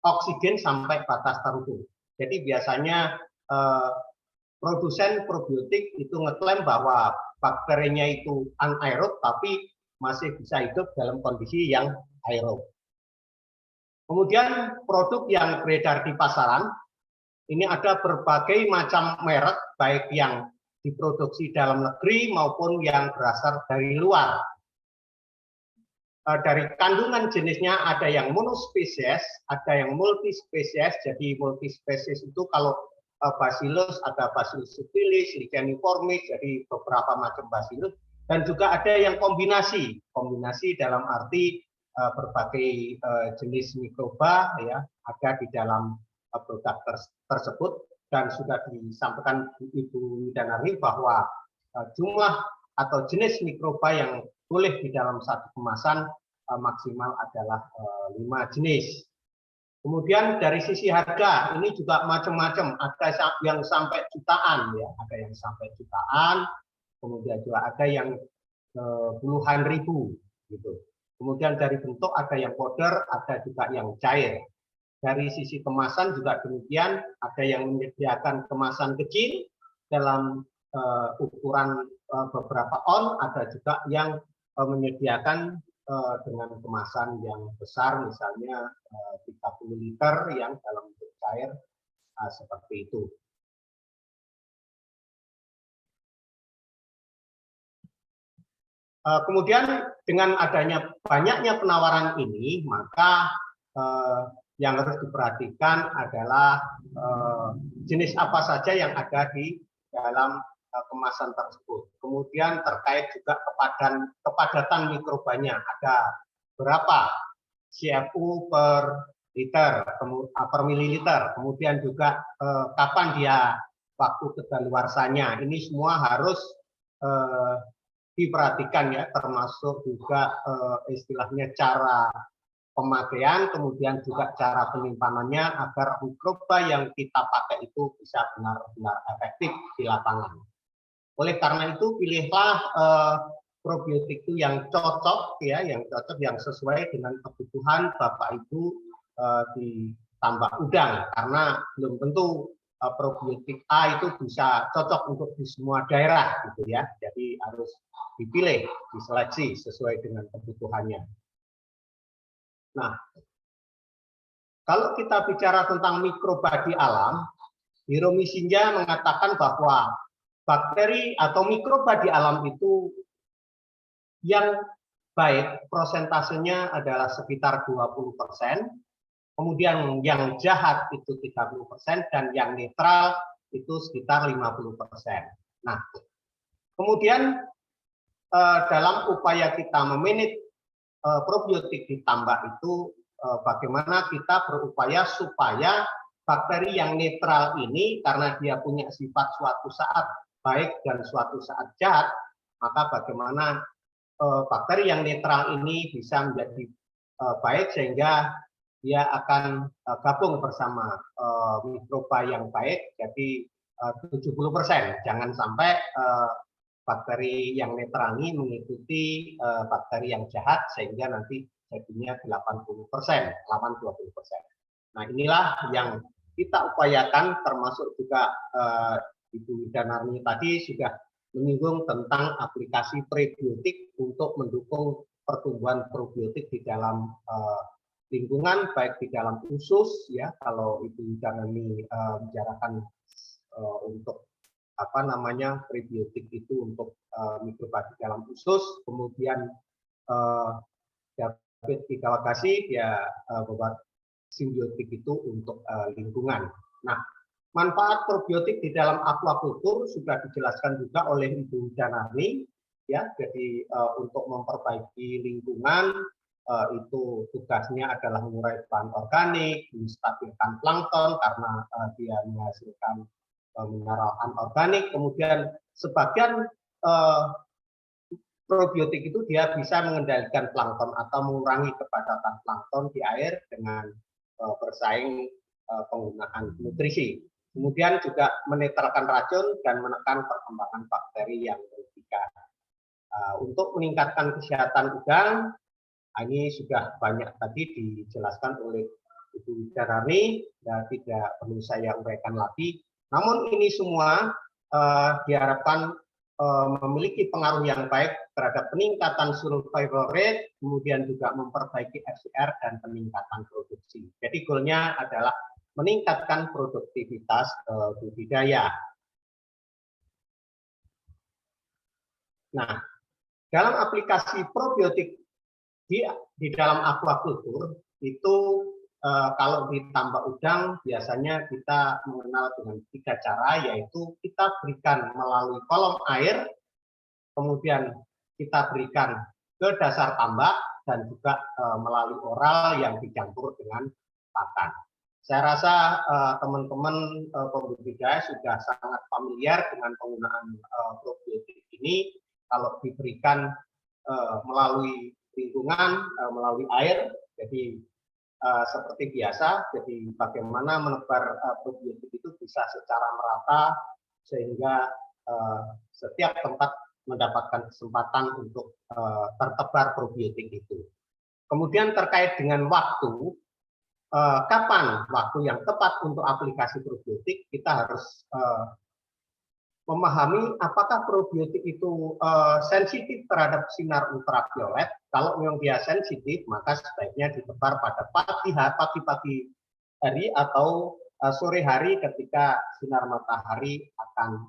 Speaker 5: oksigen sampai batas tertentu. Jadi biasanya produsen probiotik itu ngeklaim bahwa bakterinya itu anaerob tapi masih bisa hidup dalam kondisi yang aerob. Kemudian produk yang beredar di pasaran, ini ada berbagai macam merek, baik yang diproduksi dalam negeri maupun yang berasal dari luar. Dari kandungan jenisnya ada yang monospesies, ada yang multispesies. Jadi multispesies itu kalau Bacillus ada Bacillus subtilis, licheniformis, jadi beberapa macam Bacillus. Dan juga ada yang kombinasi, kombinasi dalam arti berbagai jenis mikroba ya ada di dalam produk tersebut. Dan sudah disampaikan Ibu Widanarni bahwa jumlah atau jenis mikroba yang boleh di dalam satu kemasan maksimal adalah 5 jenis. Kemudian dari sisi harga ini juga macam-macam, ada yang sampai jutaan ya, ada yang sampai jutaan, kemudian juga ada yang puluhan ribu gitu. Kemudian dari bentuk ada yang powder, ada juga yang cair. Dari sisi kemasan juga demikian, ada yang menyediakan kemasan kecil dalam ukuran beberapa on, ada juga yang menyediakan dengan kemasan yang besar, misalnya 30 liter yang dalam bentuk cair seperti itu. Kemudian dengan adanya banyaknya penawaran ini, maka yang harus diperhatikan adalah jenis apa saja yang ada di dalam kemasan tersebut. Kemudian terkait juga kepadatan mikrobanya, ada berapa CFU per liter, per mililiter, kemudian juga kapan dia waktu kedaluarsanya. Ini semua harus diperhatikan ya, termasuk juga istilahnya cara pemakaian, kemudian juga cara penyimpanannya agar mikroba yang kita pakai itu bisa benar-benar efektif di lapangan. Oleh karena itu pilihlah probiotik itu yang cocok ya, yang cocok, yang sesuai dengan kebutuhan Bapak Ibu di tambak udang, karena belum tentu probiotik A itu bisa cocok untuk di semua daerah gitu ya. Jadi harus dipilih, diseleksi sesuai dengan kebutuhannya. Nah, kalau kita bicara tentang mikroba di alam, Hiro Mishinja mengatakan bahwa bakteri atau mikroba di alam itu yang baik prosentasenya adalah sekitar 20%, kemudian yang jahat itu 30%, dan yang netral itu sekitar 50%. Nah, kemudian dalam upaya kita memanage probiotik di tambak itu bagaimana kita berupaya supaya bakteri yang netral ini karena dia punya sifat suatu saat baik dan suatu saat jahat, maka bagaimana bakteri yang netral ini bisa menjadi baik sehingga dia akan gabung bersama mikroba yang baik, jadi 70%. Jangan sampai bakteri yang netral ini mengikuti bakteri yang jahat sehingga nanti jadinya 80%, lawan 20%. Nah, inilah yang kita upayakan, termasuk juga Ibu Ida Narni tadi sudah menyinggung tentang aplikasi prebiotik untuk mendukung pertumbuhan probiotik di dalam lingkungan, baik di dalam usus, ya, kalau Ibu Ida Narni bicarakan untuk prebiotik itu untuk mikroba di dalam usus, kemudian David Kawakasi ya bahwa simbiotik itu untuk lingkungan. Nah, manfaat probiotik di dalam aquaculture sudah dijelaskan juga oleh Ibu Janarni, ya. Jadi untuk memperbaiki lingkungan itu tugasnya adalah mengurai bahan organik, menstabilkan plankton karena dia menghasilkan mineral anorganik. Kemudian sebagian probiotik itu dia bisa mengendalikan plankton atau mengurangi kepadatan plankton di air dengan bersaing penggunaan nutrisi. Kemudian juga menetralkan racun dan menekan perkembangan bakteri yang merugikan. Untuk meningkatkan kesehatan udang, ini sudah banyak tadi dijelaskan oleh Ibu Janarni, dan tidak perlu saya uraikan lagi. Namun ini semua diharapkan memiliki pengaruh yang baik terhadap peningkatan survival rate, kemudian juga memperbaiki FCR dan peningkatan produksi. Jadi goalnya adalah meningkatkan produktivitas budidaya. Nah, dalam aplikasi probiotik di dalam aquaculture itu kalau ditambah udang biasanya kita mengenal dengan 3 cara, yaitu kita berikan melalui kolom air, kemudian kita berikan ke dasar tambak, dan juga melalui oral yang dicampur dengan pakan. Saya rasa teman-teman pembudidaya sudah sangat familiar dengan penggunaan probiotik ini. Kalau diberikan melalui lingkungan, melalui air, jadi seperti biasa, jadi bagaimana menebar probiotik itu bisa secara merata sehingga setiap tempat mendapatkan kesempatan untuk tertebar probiotik itu. Kemudian terkait dengan waktu, kapan waktu yang tepat untuk aplikasi probiotik, kita harus memahami apakah probiotik itu sensitif terhadap sinar ultraviolet. Kalau memang dia sensitif, maka sebaiknya ditebar pada pagi hari atau sore hari ketika sinar matahari akan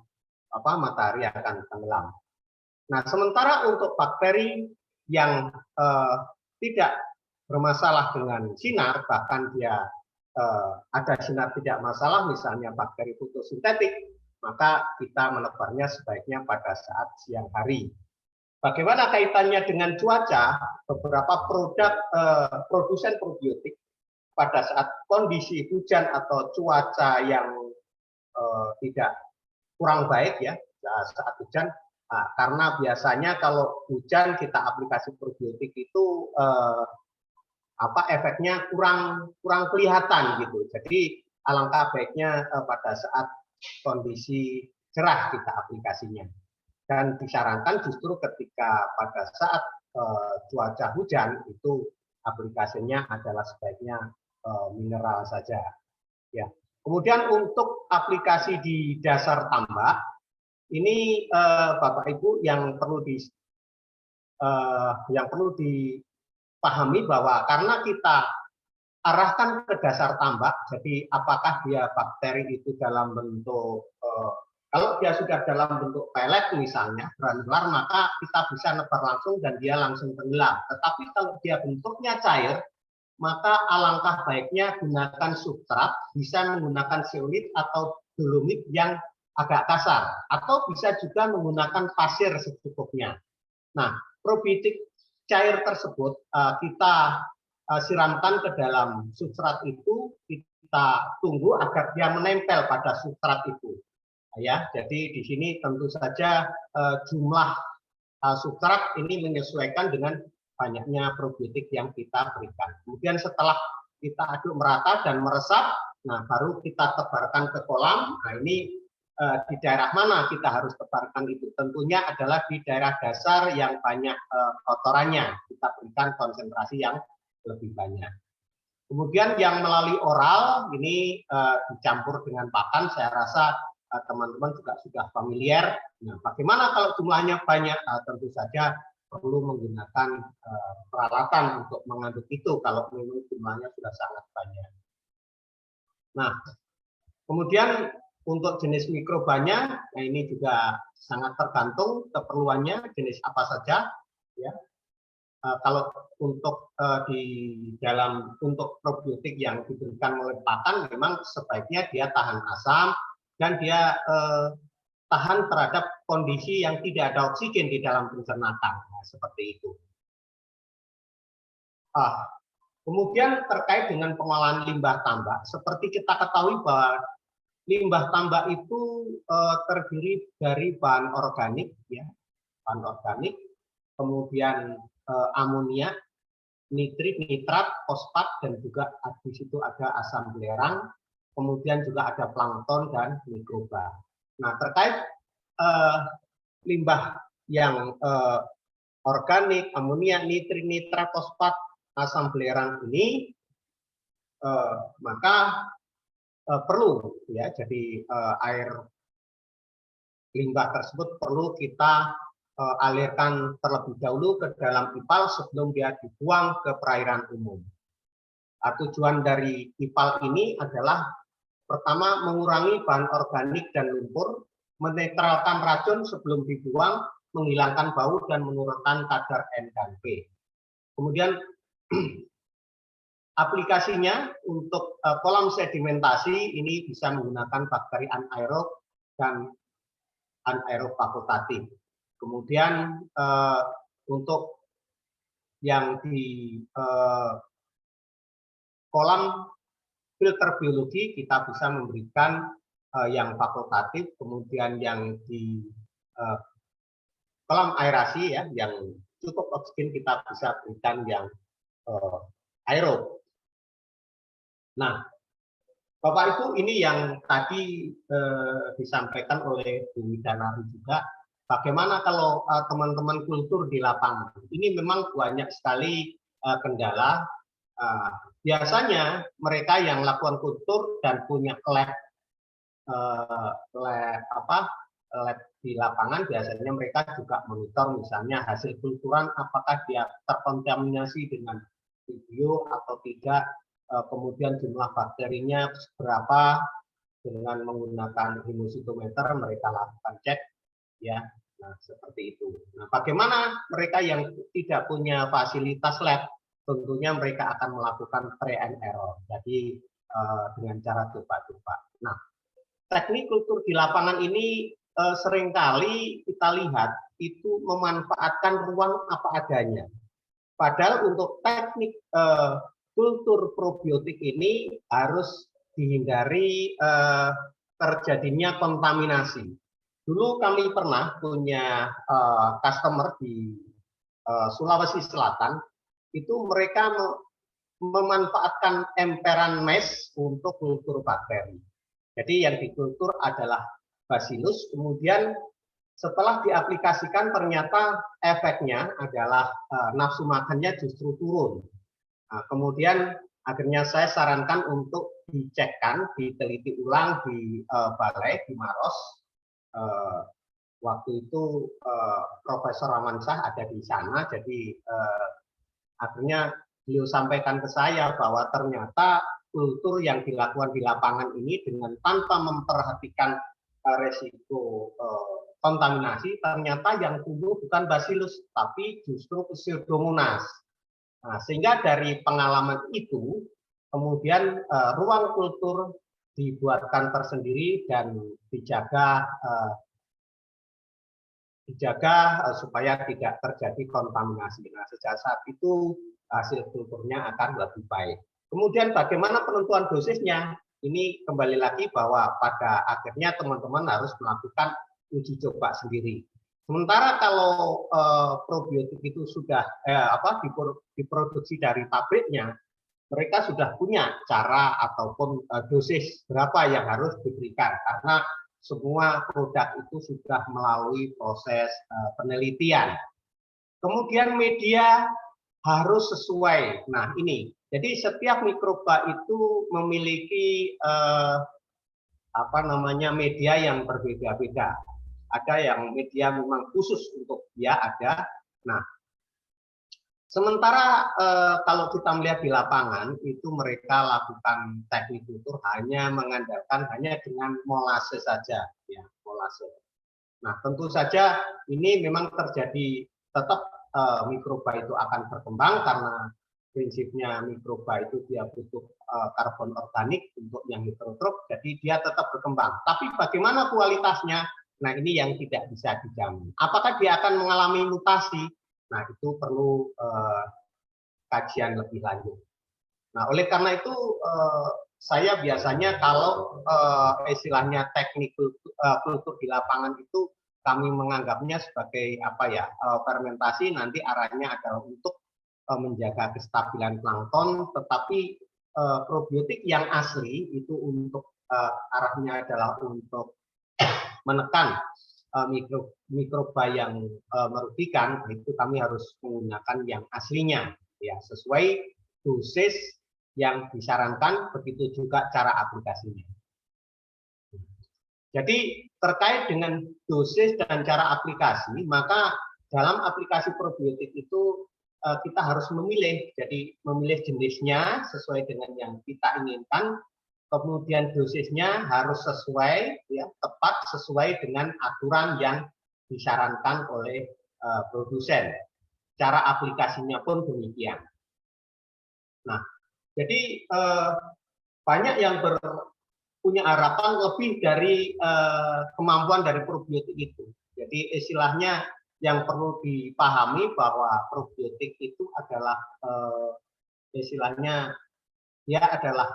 Speaker 5: tenggelam. Nah, sementara untuk bakteri yang tidak bermasalah dengan sinar, bahkan dia ada sinar tidak masalah, misalnya bakteri fotosintetik, maka kita menebarnya sebaiknya pada saat siang hari. Bagaimana kaitannya dengan cuaca? Beberapa produk produsen probiotik pada saat kondisi hujan atau cuaca yang tidak kurang baik, ya, saat hujan, karena biasanya kalau hujan kita aplikasi probiotik itu efeknya kurang kelihatan gitu. Jadi alangkah baiknya pada saat kondisi cerah kita aplikasinya. Dan disarankan justru ketika pada saat cuaca hujan itu aplikasinya adalah sebaiknya mineral saja. Ya. Kemudian untuk aplikasi di dasar tambak, ini Bapak Ibu yang perlu dipahami bahwa karena kita arahkan ke dasar tambak, jadi apakah dia bakteri itu dalam bentuk kalau dia sudah dalam bentuk pelet misalnya, granular, maka kita bisa nebar langsung dan dia langsung tenggelam. Tetapi kalau dia bentuknya cair, maka alangkah baiknya gunakan substrat, bisa menggunakan zeolit atau dolomit yang agak kasar, atau bisa juga menggunakan pasir secukupnya. Nah, probiotik cair tersebut kita siramkan ke dalam substrat itu, kita tunggu agar dia menempel pada substrat itu. Ya, jadi di sini tentu saja jumlah substrat ini menyesuaikan dengan banyaknya probiotik yang kita berikan. Kemudian setelah kita aduk merata dan meresap, nah baru kita tebarkan ke kolam. Nah ini di daerah mana kita harus tebarkan itu? Tentunya adalah di daerah dasar yang banyak kotorannya. Kita berikan konsentrasi yang lebih banyak. Kemudian yang melalui oral ini dicampur dengan pakan, saya rasa teman-teman juga sudah familiar. Nah, bagaimana kalau jumlahnya banyak? Tentu saja perlu menggunakan peralatan untuk mengaduk itu kalau memang jumlahnya sudah sangat banyak. Nah, kemudian untuk jenis mikrobanya, nah ini juga sangat tergantung keperluannya, jenis apa saja, ya. Kalau untuk untuk probiotik yang diberikan oleh pakan, memang sebaiknya dia tahan asam dan dia tahan terhadap kondisi yang tidak ada oksigen di dalam pencernaan, nah, seperti itu. Kemudian terkait dengan pengolahan limbah tambak, seperti kita ketahui bahwa limbah tambak itu terdiri dari bahan organik, ya, bahan organik, kemudian amonia, nitrit, nitrat, fosfat, dan juga di situ ada asam belerang, kemudian juga ada plankton dan mikroba. Nah, terkait limbah yang organik, amonia, nitrit, nitrat, fosfat, asam belerang ini, maka perlu, ya, jadi air limbah tersebut perlu kita alirkan terlebih dahulu ke dalam ipal sebelum dia dibuang ke perairan umum. Tujuan dari ipal ini adalah pertama mengurangi bahan organik dan lumpur, menetralkan racun sebelum dibuang, menghilangkan bau dan menurunkan kadar N dan P. Kemudian aplikasinya untuk kolam sedimentasi ini bisa menggunakan bakteri anaerob dan anaerob fakultatif. Kemudian untuk yang di kolam filter biologi kita bisa memberikan yang fakultatif, kemudian yang di kolam aerasi, ya, yang cukup oksigen kita bisa berikan yang aerob. Nah, Bapak Ibu, ini yang tadi disampaikan oleh Bu Widanari juga. Bagaimana kalau teman-teman kultur di lapangan? Ini memang banyak sekali kendala. Biasanya mereka yang melakukan kultur dan punya lab di lapangan, biasanya mereka juga monitor misalnya hasil kulturan apakah dia terkontaminasi dengan video atau tidak, kemudian jumlah bakterinya berapa, dengan menggunakan hemositometer mereka lakukan cek, ya. Nah, seperti itu. Nah, bagaimana mereka yang tidak punya fasilitas lab? Tentunya mereka akan melakukan try and error. Jadi dengan cara coba-coba. Nah, teknik kultur di lapangan ini seringkali kita lihat itu memanfaatkan ruang apa adanya. Padahal untuk teknik kultur probiotik ini harus dihindari terjadinya kontaminasi. Dulu kami pernah punya customer di Sulawesi Selatan, itu mereka memanfaatkan emperan mesh untuk kultur bakteri. Jadi yang dikultur adalah Bacillus, kemudian setelah diaplikasikan ternyata efeknya adalah nafsu makannya justru turun. Nah, kemudian akhirnya saya sarankan untuk dicekkan, diteliti ulang di balai di Maros. Waktu itu Profesor Ramansyah ada di sana, jadi akhirnya beliau sampaikan ke saya bahwa ternyata kultur yang dilakukan di lapangan ini dengan tanpa memperhatikan resiko kontaminasi, ternyata yang tumbuh bukan Bacillus tapi justru Pseudomonas. Nah, sehingga dari pengalaman itu kemudian ruang kultur dibuatkan tersendiri dan dijaga supaya tidak terjadi kontaminasi. Nah, sejak saat itu hasil kulturnya akan lebih baik. Kemudian bagaimana penentuan dosisnya? Ini kembali lagi bahwa pada akhirnya teman-teman harus melakukan uji coba sendiri. Sementara kalau probiotik itu sudah diproduksi dari pabriknya, mereka sudah punya cara ataupun dosis berapa yang harus diberikan karena semua produk itu sudah melalui proses penelitian. Kemudian media harus sesuai. Nah, ini. Jadi setiap mikroba itu memiliki media yang berbeda-beda. Ada yang media memang khusus untuk dia ada. Nah, sementara kalau kita melihat di lapangan itu mereka lakukan teknik kultur hanya mengandalkan hanya dengan molase saja, ya, molase. Nah, tentu saja ini memang terjadi tetap mikroba itu akan berkembang karena prinsipnya mikroba itu dia butuh karbon organik untuk yang heterotrof, jadi dia tetap berkembang. Tapi bagaimana kualitasnya? Nah, ini yang tidak bisa dijamin. Apakah dia akan mengalami mutasi? Nah, itu perlu kajian lebih lanjut. Nah, oleh karena itu saya biasanya kalau istilahnya teknik kultur di lapangan itu kami menganggapnya sebagai fermentasi, nanti arahnya adalah untuk menjaga kestabilan plankton, tetapi probiotik yang asli itu untuk arahnya adalah untuk menekan mikroba yang merugikan, itu kami harus menggunakan yang aslinya, ya, sesuai dosis yang disarankan, begitu juga cara aplikasinya. Jadi terkait dengan dosis dan cara aplikasi, maka dalam aplikasi probiotik itu kita harus memilih, jadi memilih jenisnya sesuai dengan yang kita inginkan, kemudian dosisnya harus sesuai, ya, tepat sesuai dengan aturan yang disarankan oleh produsen. Cara aplikasinya pun demikian. Nah, jadi banyak yang punya harapan lebih dari kemampuan dari probiotik itu. Jadi istilahnya yang perlu dipahami bahwa probiotik itu adalah istilahnya dia adalah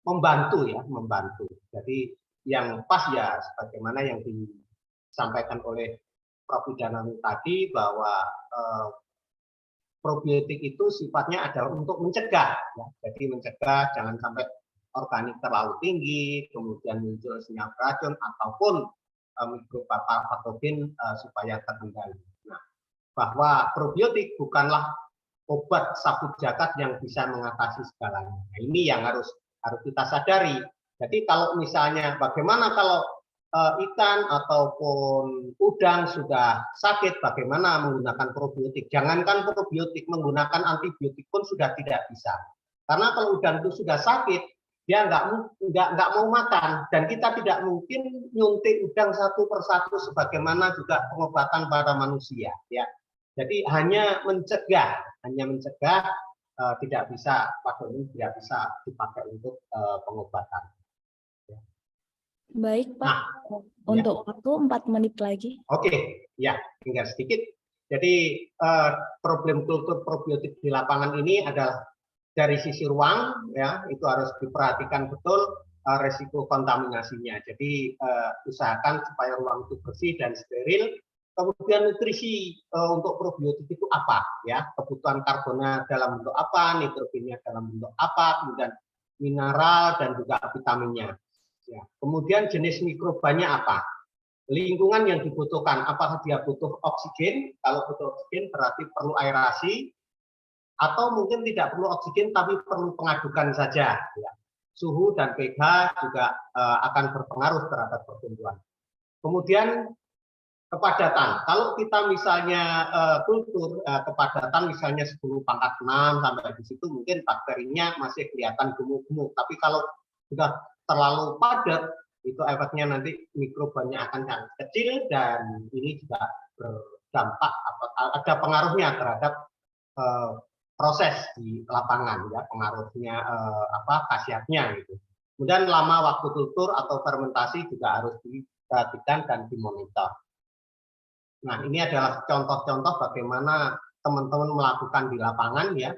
Speaker 5: membantu, ya, membantu. Jadi yang pas ya sebagaimana yang disampaikan oleh Prof. Widananu tadi bahwa probiotik itu sifatnya adalah untuk mencegah, ya. Jadi mencegah jangan sampai organik terlalu tinggi, kemudian muncul senyap racun ataupun mikroba patogen supaya terkendali. Nah, bahwa probiotik bukanlah obat sapu jagat yang bisa mengatasi segalanya. Nah, ini yang harus kita sadari. Jadi kalau misalnya bagaimana kalau ikan ataupun udang sudah sakit, bagaimana menggunakan probiotik? Jangankan probiotik, menggunakan antibiotik pun sudah tidak bisa. Karena kalau udang itu sudah sakit, dia nggak mau makan, dan kita tidak mungkin nyuntik udang satu persatu sebagaimana juga pengobatan pada manusia, ya. Jadi hanya mencegah, tidak bisa, patogen tidak bisa dipakai untuk pengobatan.
Speaker 1: Baik, Pak.
Speaker 5: Nah,
Speaker 1: untuk waktu 4 menit lagi.
Speaker 5: Oke, ya, tinggal sedikit. Jadi problem kultur probiotik di lapangan ini adalah dari sisi ruang, ya, itu harus diperhatikan betul resiko kontaminasinya. Jadi usahakan supaya ruang itu bersih dan steril. Kemudian nutrisi untuk probiotik itu apa, ya? Kebutuhan karbonnya dalam bentuk apa, nitrogennya dalam bentuk apa, kemudian mineral dan juga vitaminnya. Ya. Kemudian jenis mikrobanya apa? Lingkungan yang dibutuhkan, apakah dia butuh oksigen? Kalau butuh oksigen berarti perlu aerasi, atau mungkin tidak perlu oksigen tapi perlu pengadukan saja. Ya. Suhu dan pH juga akan berpengaruh terhadap pertumbuhan. Kemudian kepadatan. Kalau kita misalnya kultur kepadatan misalnya 10 pangkat 6 sampai di situ mungkin bakterinya masih kelihatan gemuk-gemuk. Tapi kalau sudah terlalu padat, itu efeknya nanti mikrobanya akan sangat kecil, dan ini juga berdampak, ada pengaruhnya terhadap proses di lapangan, ya, pengaruhnya khasiatnya gitu. Kemudian lama waktu kultur atau fermentasi juga harus diperhatikan dan dimonitor. Nah, ini adalah contoh-contoh bagaimana teman-teman melakukan di lapangan, ya.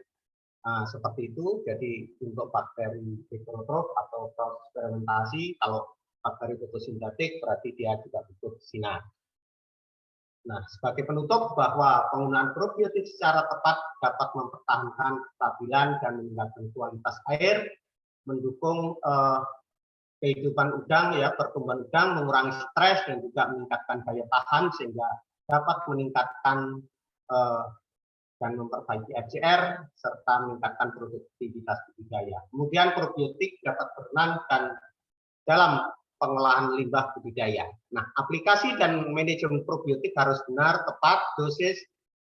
Speaker 5: Nah, seperti itu. Jadi untuk bakteri heterotrof atau proses fermentasi, kalau bakteri fotosintetik berarti dia juga butuh sinar. Nah, sebagai penutup bahwa penggunaan probiotik secara tepat dapat mempertahankan kestabilan dan meningkatkan kualitas air, mendukung kehidupan udang, ya, pertumbuhan udang, mengurangi stres dan juga meningkatkan daya tahan sehingga dapat meningkatkan dan memperbaiki FCR serta meningkatkan produktivitas budidaya. Kemudian probiotik dapat berperan dalam pengolahan limbah budidaya. Nah, aplikasi dan manajemen probiotik harus benar, tepat dosis,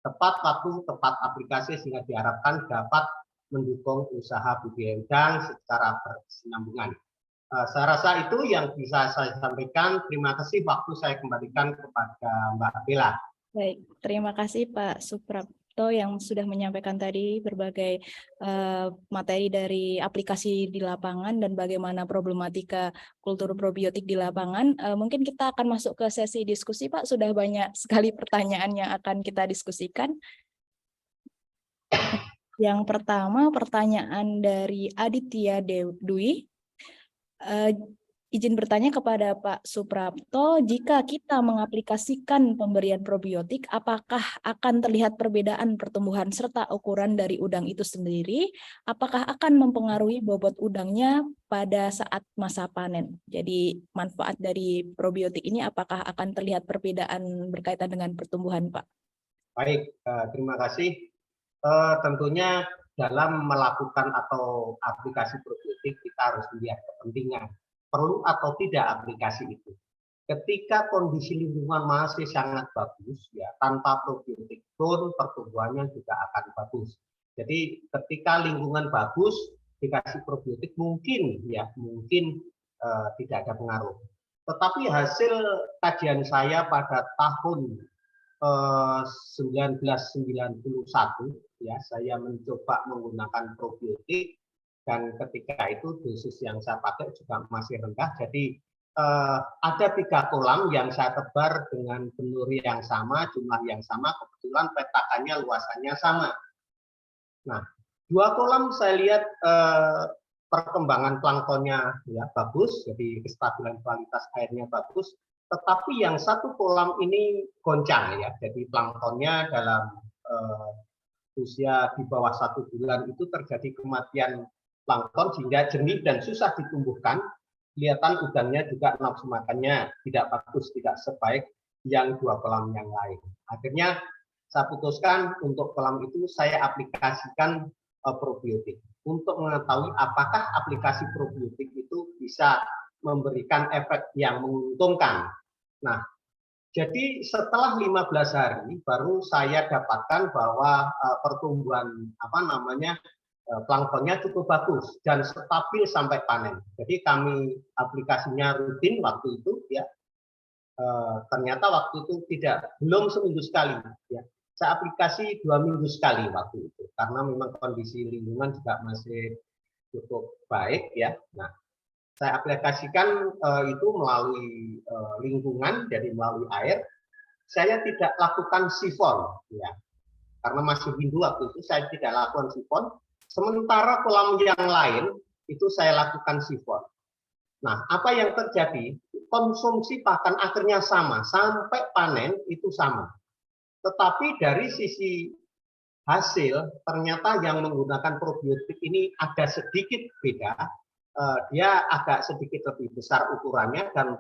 Speaker 5: tepat waktu, tepat aplikasi sehingga diharapkan dapat mendukung usaha budidaya udang secara berkesinambungan. Saya rasa itu yang bisa saya sampaikan. Terima kasih, waktu saya kembalikan kepada Mbak Bella.
Speaker 1: Baik, terima kasih Pak Suprapto yang sudah menyampaikan tadi berbagai materi dari aplikasi di lapangan dan bagaimana problematika kultur probiotik di lapangan. Mungkin kita akan masuk ke sesi diskusi, Pak. Sudah banyak sekali pertanyaan yang akan kita diskusikan. Yang pertama, pertanyaan dari Aditya Dwi. Izin bertanya kepada Pak Suprapto, jika kita mengaplikasikan pemberian probiotik, apakah akan terlihat perbedaan pertumbuhan serta ukuran dari udang itu sendiri? Apakah akan mempengaruhi bobot udangnya pada saat masa panen? Jadi manfaat dari probiotik ini apakah akan terlihat perbedaan berkaitan dengan pertumbuhan, Pak?
Speaker 5: Baik, terima kasih. Tentunya dalam melakukan atau aplikasi probiotik kita harus melihat kepentingan. Perlu atau tidak aplikasi itu. Ketika kondisi lingkungan masih sangat bagus, ya tanpa probiotik pun pertumbuhannya juga akan bagus. Jadi ketika lingkungan bagus dikasih probiotik mungkin tidak ada pengaruh. Tetapi hasil kajian saya pada tahun 1991, ya saya mencoba menggunakan probiotik. Dan ketika itu dosis yang saya pakai juga masih rendah. Jadi ada 3 kolam yang saya tebar dengan benur yang sama, jumlah yang sama, kebetulan petakannya luasannya sama. Nah, 2 kolam saya lihat perkembangan planktonnya ya bagus, jadi kestabilan kualitas airnya bagus. Tetapi yang 1 kolam ini goncang ya, jadi planktonnya dalam usia di bawah 1 bulan itu terjadi kematian plankton sehingga jernih dan susah ditumbuhkan. Kelihatan udangnya juga nafsu makannya tidak bagus, tidak sebaik yang 2 kolam yang lain. Akhirnya saya putuskan untuk kolam itu saya aplikasikan probiotik untuk mengetahui apakah aplikasi probiotik itu bisa memberikan efek yang menguntungkan. Nah, jadi setelah 15 hari baru saya dapatkan bahwa pertumbuhan planktonnya cukup bagus dan stabil sampai panen. Jadi kami aplikasinya rutin waktu itu ya. Ternyata waktu itu belum seminggu sekali ya. Saya aplikasi 2 minggu sekali waktu itu karena memang kondisi lingkungan juga masih cukup baik ya. Nah, saya aplikasikan itu melalui lingkungan, jadi melalui air. Saya tidak lakukan sifon ya. Karena masih rindu waktu itu saya tidak lakukan sifon. Sementara kolam yang lain itu saya lakukan sifon. Nah, apa yang terjadi? Konsumsi pakan akhirnya sama, sampai panen itu sama. Tetapi dari sisi hasil, ternyata yang menggunakan probiotik ini ada sedikit beda. Dia agak sedikit lebih besar ukurannya dan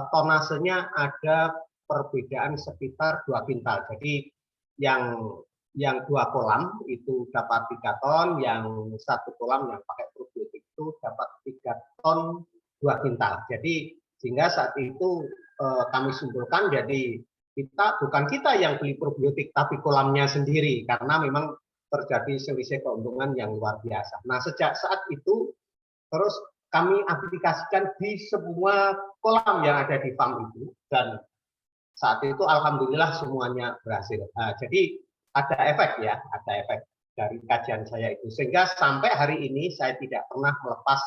Speaker 5: tonasenya ada perbedaan sekitar 2 kintal. Jadi yang 2 kolam itu dapat 3 ton, yang 1 kolam yang pakai probiotik itu dapat 3 ton 2 kintal. Jadi sehingga saat itu kami simpulkan jadi bukan kita yang beli probiotik tapi kolamnya sendiri karena memang terjadi selisih keuntungan yang luar biasa. Nah, sejak saat itu terus kami aplikasikan di semua kolam yang ada di farm itu dan saat itu alhamdulillah semuanya berhasil. Jadi ada efek ya, ada efek dari kajian saya itu. Sehingga sampai hari ini saya tidak pernah melepas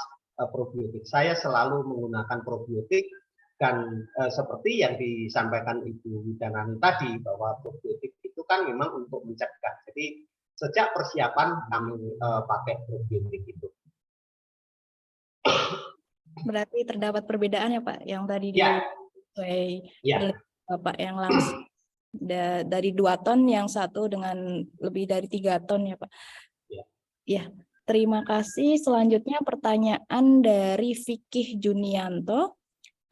Speaker 5: probiotik. Saya selalu menggunakan probiotik dan seperti yang disampaikan Ibu Widanani tadi bahwa probiotik itu kan memang untuk mencegah. Jadi sejak persiapan kami pakai probiotik itu.
Speaker 1: Berarti terdapat perbedaan ya Pak, yang tadi
Speaker 5: Ya,
Speaker 1: penelitian Bapak yang langsung dari 2 ton, yang satu dengan lebih dari 3 ton ya Pak.
Speaker 5: Ya.
Speaker 1: Ya, terima kasih. Selanjutnya pertanyaan dari Fikih Junianto.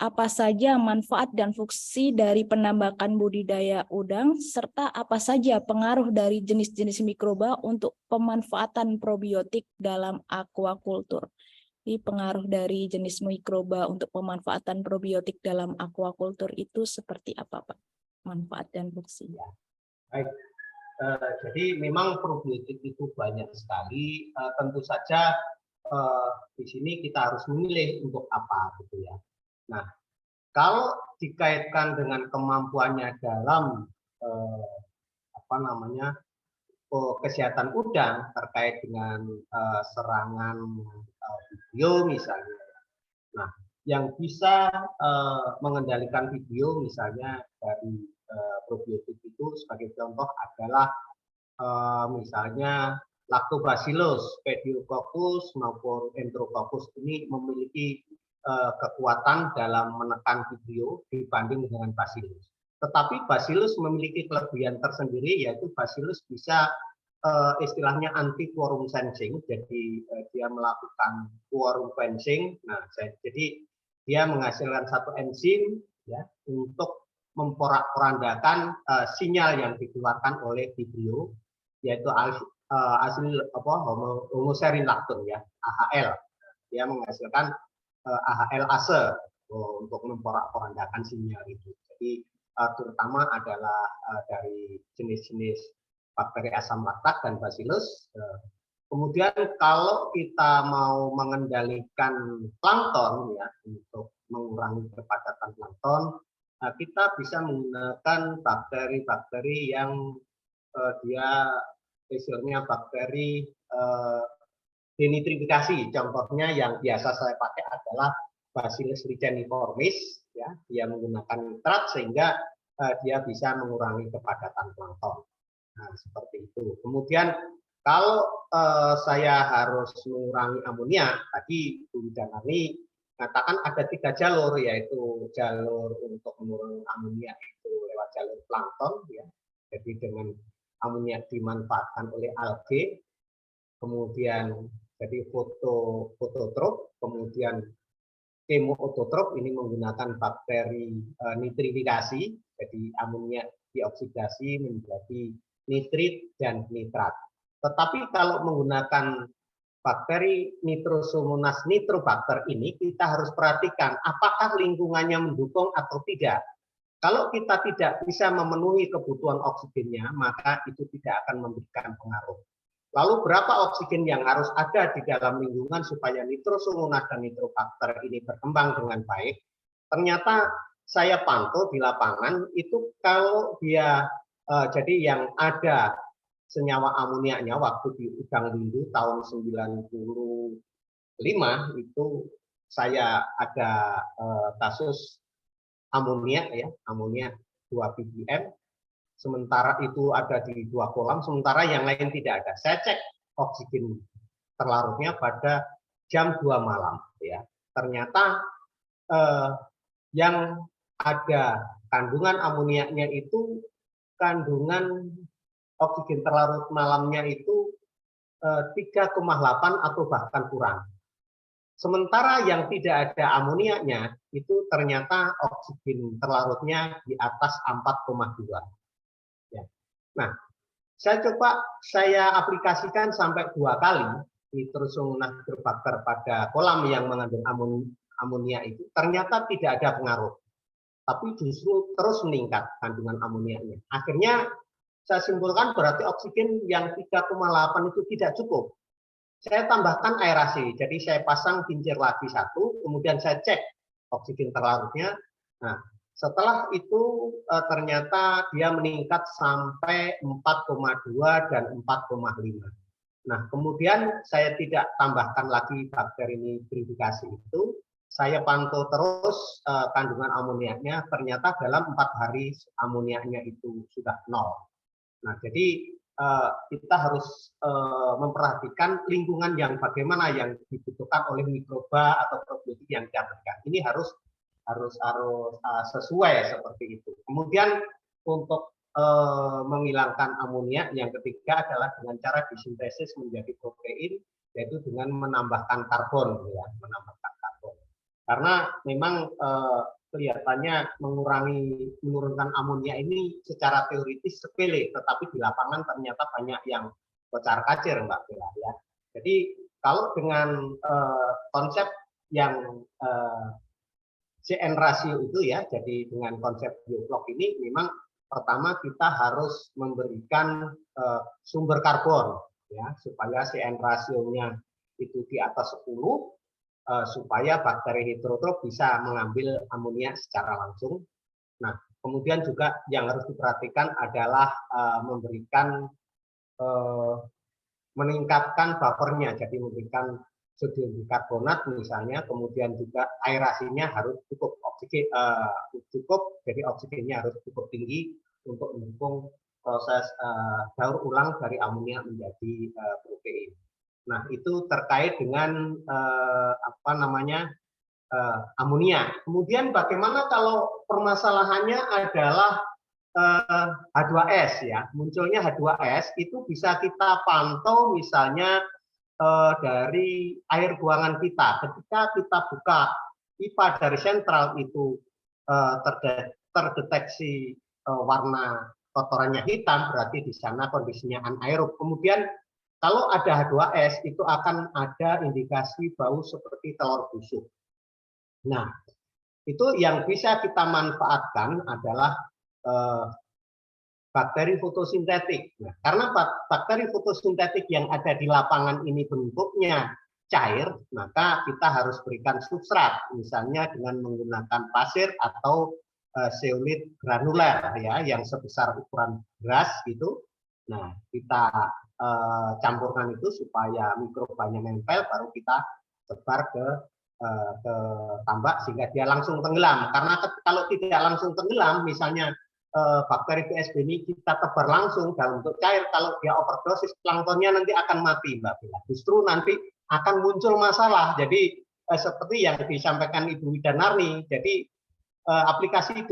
Speaker 1: Apa saja manfaat dan fungsi dari penambakan budidaya udang, serta apa saja pengaruh dari jenis-jenis mikroba untuk pemanfaatan probiotik dalam aquaculture? Jadi pengaruh dari jenis mikroba untuk pemanfaatan probiotik dalam aquaculture itu seperti apa, Pak? Manfaat dan fungsi.
Speaker 5: Baik. Jadi memang probiotik itu banyak sekali. Tentu saja di sini kita harus memilih untuk apa, gitu ya. Nah, kalau dikaitkan dengan kemampuannya dalam kesehatan udang terkait dengan serangan video misalnya. Nah, yang bisa mengendalikan video misalnya dari probiotik itu sebagai contoh adalah misalnya Lactobacillus, Pediococcus maupun Enterococcus ini memiliki kekuatan dalam menekan video dibanding dengan Bacillus. Tetapi Bacillus memiliki kelebihan tersendiri, yaitu Bacillus bisa istilahnya anti quorum sensing, jadi dia melakukan quorum fencing. Nah, jadi dia menghasilkan satu enzim ya untuk memporak-porandakan sinyal yang dikeluarkan oleh vibrio, yaitu homoserin lactone ya, AHL. Dia menghasilkan AHL-ase untuk memporak-porandakan sinyal itu. Jadi terutama adalah dari jenis-jenis bakteri asam laktat dan Bacillus. Kemudian kalau kita mau mengendalikan plankton ya, untuk mengurangi kepadatan plankton, kita bisa menggunakan bakteri-bakteri yang dia hasilnya bakteri denitrifikasi. Contohnya yang biasa saya pakai adalah Bacillus licheniformis, ya, dia menggunakan nitrat sehingga dia bisa mengurangi kepadatan plankton. Nah, seperti itu. Kemudian kalau saya harus mengurangi amonia, tadi Bu Widanarni katakan ada 3 jalur, yaitu jalur untuk mengurangi amonia itu lewat jalur plankton, ya. Jadi dengan amonia dimanfaatkan oleh algae, kemudian jadi fototrop, kemudian kemoototrop ini menggunakan bakteri nitrifikasi, jadi amonia dioksidasi menjadi nitrit dan nitrat. Tetapi kalau menggunakan bakteri Nitrosomonas nitrobacter ini, kita harus perhatikan apakah lingkungannya mendukung atau tidak. Kalau kita tidak bisa memenuhi kebutuhan oksigennya, maka itu tidak akan memberikan pengaruh. Lalu berapa oksigen yang harus ada di dalam lingkungan supaya Nitrosomonas dan nitrobacter ini berkembang dengan baik? Ternyata saya pantau di lapangan itu kalau dia jadi yang ada senyawa amoniaknya waktu di Udang Windu tahun 95 itu saya ada kasus amonia ya, amonia 2 ppm, sementara itu ada di 2 kolam, sementara yang lain tidak ada. Saya cek oksigen terlarutnya pada jam 2 malam ya. Ternyata yang ada kandungan amoniaknya itu kandungan oksigen terlarut malamnya itu 3,8 atau bahkan kurang. Sementara yang tidak ada amoniaknya itu ternyata oksigen terlarutnya di atas 4,2. Ya. Nah, saya aplikasikan sampai 2 kali Nitrosomonas nitrobacter pada kolam yang mengandung amonia itu, ternyata tidak ada pengaruh. Tapi justru terus meningkat kandungan amoniaknya. Akhirnya saya simpulkan berarti oksigen yang 3,8 itu tidak cukup. Saya tambahkan aerasi, jadi saya pasang kincir lagi 1, kemudian saya cek oksigen terlarutnya. Nah, setelah itu ternyata dia meningkat sampai 4,2 dan 4,5. Nah, kemudian saya tidak tambahkan lagi bakteri nitrifikasi itu. Saya pantau terus kandungan amoniaknya, ternyata dalam 4 hari amoniaknya itu sudah 0. Nah, jadi kita harus memperhatikan lingkungan yang bagaimana yang dibutuhkan oleh mikroba atau probiotik yang kita berikan. Ini harus sesuai seperti itu. Kemudian untuk menghilangkan amonia, yang ketiga adalah dengan cara disintesis menjadi protein, yaitu dengan menambahkan karbon, ya, menambahkan karbon. Karena memang kelihatannya menurunkan amonia ini secara teoritis sepele, tetapi di lapangan ternyata banyak yang kocar-kacir, Mbak Bella, ya. Jadi kalau dengan konsep yang CN ratio itu, ya, jadi dengan konsep bioflok ini memang pertama kita harus memberikan sumber karbon, ya, supaya CN rasionya itu di atas 10, supaya bakteri heterotrof bisa mengambil amonia secara langsung. Nah, kemudian juga yang harus diperhatikan adalah meningkatkan buffernya, jadi memberikan sodium bikarbonat misalnya, kemudian juga aerasinya harus cukup, jadi oksigennya harus cukup tinggi untuk mendukung proses daur ulang dari amonia menjadi protein. Nah, itu terkait dengan amonia. Kemudian bagaimana kalau permasalahannya adalah H2S, ya, munculnya H2S itu bisa kita pantau misalnya dari air buangan kita. Ketika kita buka pipa dari sentral itu terdeteksi warna kotorannya hitam, berarti di sana kondisinya anaerob. Kemudian kalau ada H2S itu akan ada indikasi bau seperti telur busuk. Nah, itu yang bisa kita manfaatkan adalah bakteri fotosintetik. Nah, karena bakteri fotosintetik yang ada di lapangan ini bentuknya cair, maka kita harus berikan substrat, misalnya dengan menggunakan pasir atau zeolit granuler, ya, yang sebesar ukuran beras gitu. Nah, kita campurkan itu supaya mikrobanya nempel, baru kita sebar ke tambak sehingga dia langsung tenggelam. Karena kalau tidak langsung tenggelam, misalnya bakteri PSB ini kita tebar langsung dalam bentuk cair, kalau dia overdosis planktonnya nanti akan mati, Mbak Bella. Justru nanti akan muncul masalah. Jadi seperti yang disampaikan Ibu Widanarni, jadi aplikasi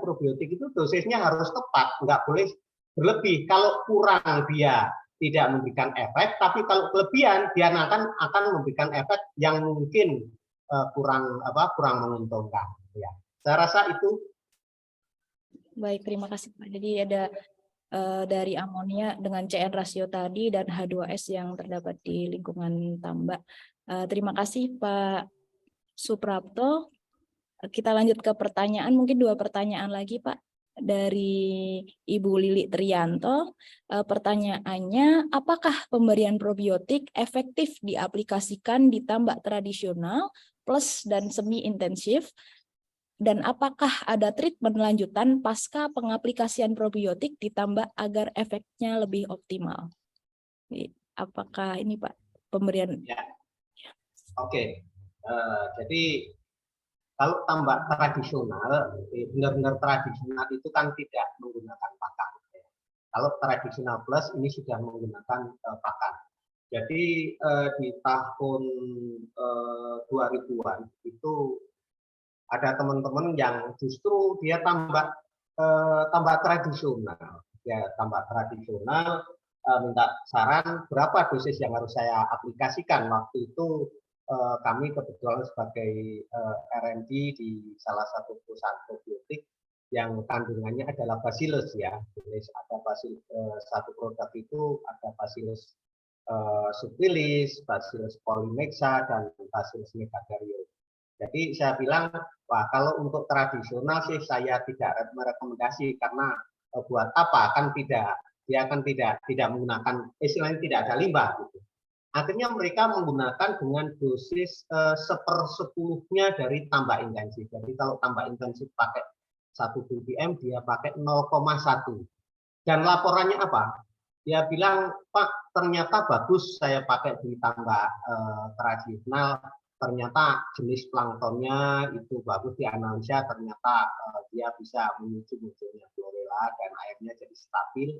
Speaker 5: probiotik itu dosisnya harus tepat, nggak boleh berlebih. Kalau kurang dia tidak memberikan efek, tapi kalau kelebihan dia akan memberikan efek yang mungkin kurang menguntungkan. Ya, saya rasa itu.
Speaker 1: Baik, terima kasih Pak. Jadi ada dari amonia dengan CN rasio tadi dan H2S yang terdapat di lingkungan tambak. Terima kasih Pak Suprapto. Kita lanjut ke pertanyaan, mungkin 2 pertanyaan lagi Pak dari Ibu Lili Trianto. Pertanyaannya, apakah pemberian probiotik efektif diaplikasikan di tambak tradisional plus dan semi intensif? Dan apakah ada treatment lanjutan pasca pengaplikasian probiotik di tambak agar efeknya lebih optimal? Apakah ini Pak pemberian?
Speaker 5: Ya. Oke. Jadi kalau tambak tradisional, benar-benar tradisional itu kan tidak menggunakan pakan. Kalau tradisional plus ini sudah menggunakan pakan. Jadi di tahun 2000-an itu ada teman-teman yang justru dia tambak tradisional, ya, tambak tradisional, minta saran berapa dosis yang harus saya aplikasikan. Waktu itu kami kebetulan sebagai R&D di salah satu perusahaan probiotik yang kandungannya adalah Bacillus, ya. Jadi ada satu produk itu ada Bacillus subtilis, Bacillus polymexa, dan Bacillus megakaryoides. Jadi saya bilang, wah, kalau untuk tradisional sih saya tidak merekomendasi, karena buat apa, kan dia akan tidak menggunakan, istilahnya tidak ada limbah gitu. Akhirnya mereka menggunakan dengan dosis 1/10-nya dari tambak intensif. Jadi kalau tambak intensif pakai 1 ppm, dia pakai 0,1. Dan laporannya apa? Dia bilang, Pak, ternyata bagus saya pakai di tambak tradisional. Ternyata jenis planktonnya itu bagus dianalisa, ternyata dia bisa memicu munculnya chlorella dan airnya jadi stabil.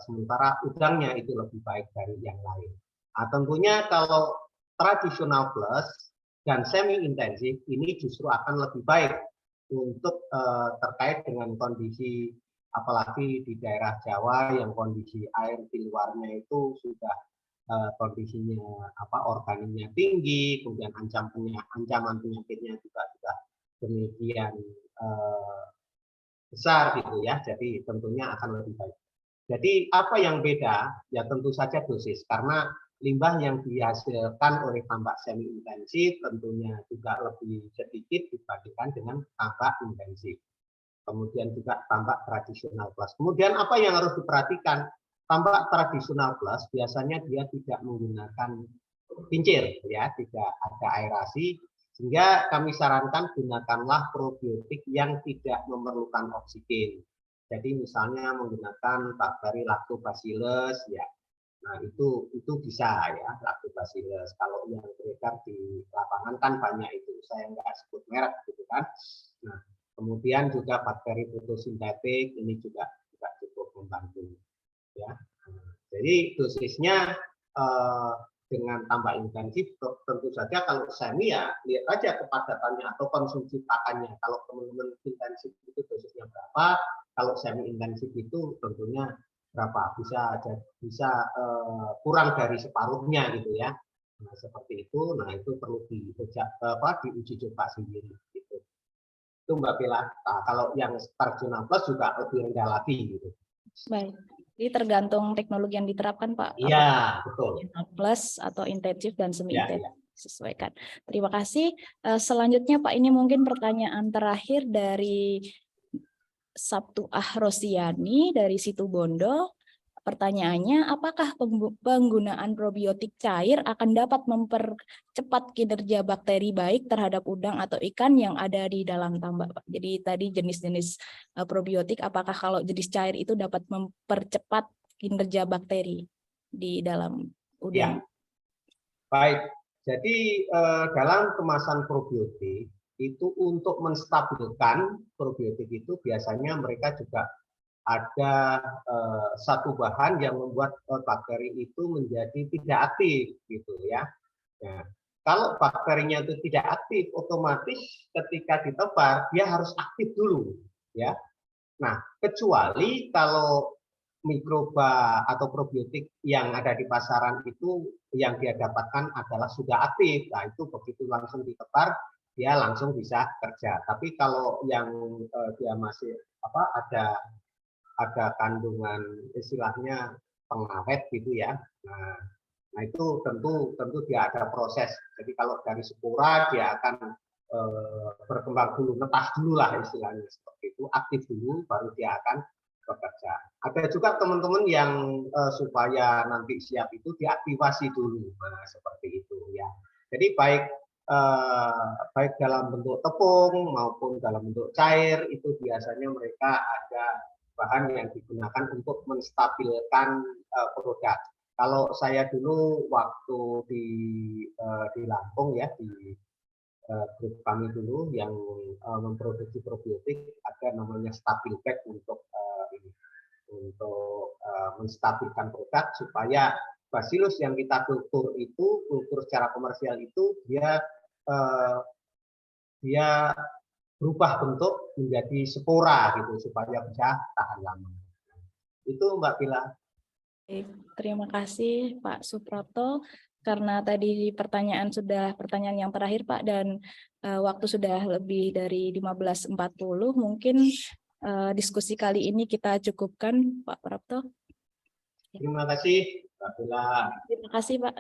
Speaker 5: sementara udangnya itu lebih baik dari yang lain. Nah, tentunya kalau tradisional plus dan semi intensif ini justru akan lebih baik untuk terkait dengan kondisi, apalagi di daerah Jawa yang kondisi air di luarnya itu sudah kondisinya organiknya tinggi, kemudian ancaman penyakitnya juga sudah demikian besar gitu ya. Jadi tentunya akan lebih baik. Jadi apa yang beda? Ya tentu saja dosis, karena limbah yang dihasilkan oleh tambak semi intensif tentunya juga lebih sedikit dibandingkan dengan tambak intensif. Kemudian juga tambak tradisional plus. Kemudian apa yang harus diperhatikan? Tambak tradisional plus biasanya dia tidak menggunakan pincir, ya, tidak ada aerasi, sehingga kami sarankan gunakanlah probiotik yang tidak memerlukan oksigen. Jadi misalnya menggunakan bakteri Lactobacillus, ya. Nah itu bisa ya, Lactobacillus. Kalau yang beredar di lapangan kan banyak itu, saya nggak sebut merek gitu kan. Nah kemudian juga bakteri fotosintetik ini juga cukup membantu ya. Nah, jadi dosisnya dengan tambah intensif tentu saja kalau semi ya lihat aja kepadatannya atau konsumsi pakannya. Kalau teman-teman intensif itu dosisnya berapa, kalau semi intensif itu tentunya berapa, bisa kurang dari separuhnya gitu ya. Nah seperti itu, nah itu perlu diuji coba sendiri gitu. Itu Mbak Bella. Nah, kalau yang tradisional plus juga lebih rendah lagi gitu.
Speaker 1: Baik. Jadi tergantung teknologi yang diterapkan, Pak.
Speaker 5: Iya, betul.
Speaker 1: Plus atau intensif dan semi intensif.
Speaker 5: Ya.
Speaker 1: Sesuaikan. Terima kasih. Selanjutnya Pak, ini mungkin pertanyaan terakhir dari Sabtu Rosiani dari Situbondo. Pertanyaannya, apakah penggunaan probiotik cair akan dapat mempercepat kinerja bakteri baik terhadap udang atau ikan yang ada di dalam tambak, Pak? Jadi tadi jenis-jenis probiotik, apakah kalau jenis cair itu dapat mempercepat kinerja bakteri di dalam udang?
Speaker 5: Ya. Baik, jadi dalam kemasan probiotik itu untuk menstabilkan probiotik itu biasanya mereka juga ada satu bahan yang membuat bakteri itu menjadi tidak aktif gitu ya. Nah, kalau bakterinya itu tidak aktif, otomatis ketika ditebar dia harus aktif dulu ya. Nah, kecuali kalau mikroba atau probiotik yang ada di pasaran itu yang dia dapatkan adalah sudah aktif. Nah, itu begitu langsung ditebar dia langsung bisa kerja. Tapi kalau yang dia masih ada kandungan istilahnya pengawet gitu ya. Nah itu tentu dia ada proses. Jadi kalau dari spora dia akan berkembang dulu, netas dulu lah istilahnya seperti itu, aktif dulu baru dia akan bekerja. Ada juga teman-teman yang supaya nanti siap itu diaktifasi dulu, nah seperti itu ya. Jadi baik dalam bentuk tepung maupun dalam bentuk cair itu biasanya mereka ada bahan yang digunakan untuk menstabilkan produk. Kalau saya dulu waktu di Lampung ya, di grup kami dulu yang memproduksi probiotik, ada namanya Stabilback untuk menstabilkan produk supaya Bacillus yang kita kultur secara komersial itu dia berubah bentuk menjadi spora gitu supaya bisa tahan lama. Itu Mbak Pila.
Speaker 1: Terima kasih Pak Suprapto, karena tadi pertanyaan yang terakhir Pak, dan waktu sudah lebih dari 15.40, mungkin diskusi kali ini kita cukupkan Pak Prapto.
Speaker 5: Terima kasih Mbak Pila.
Speaker 1: Terima kasih Pak,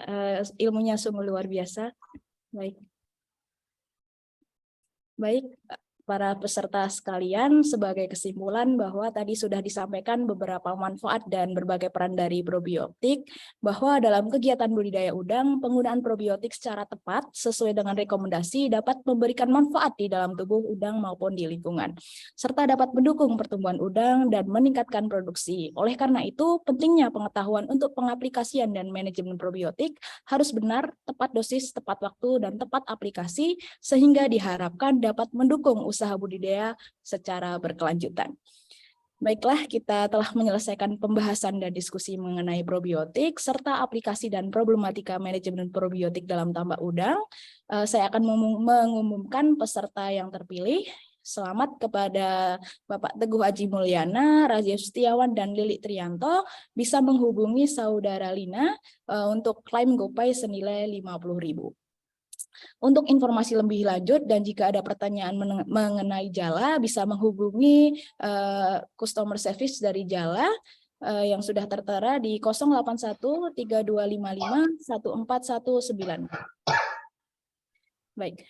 Speaker 1: ilmunya sungguh luar biasa. Baik, para peserta sekalian, sebagai kesimpulan bahwa tadi sudah disampaikan beberapa manfaat dan berbagai peran dari probiotik, bahwa dalam kegiatan budidaya udang, penggunaan probiotik secara tepat sesuai dengan rekomendasi dapat memberikan manfaat di dalam tubuh udang maupun di lingkungan, serta dapat mendukung pertumbuhan udang dan meningkatkan produksi. Oleh karena itu, pentingnya pengetahuan untuk pengaplikasian dan manajemen probiotik harus benar, tepat dosis, tepat waktu, dan tepat aplikasi, sehingga diharapkan dapat mendukung usaha budidaya secara berkelanjutan. Baiklah, kita telah menyelesaikan pembahasan dan diskusi mengenai probiotik serta aplikasi dan problematika manajemen probiotik dalam tambak udang. Saya akan mengumumkan peserta yang terpilih. Selamat kepada Bapak Teguh Aji Mulyana, Razia Setiawan, dan Lili Trianto. Bisa menghubungi Saudara Lina untuk klaim GoPay senilai 50.000. Untuk informasi lebih lanjut dan jika ada pertanyaan mengenai Jala, bisa menghubungi customer service dari Jala yang sudah tertera di 081 3255 1419. Baik.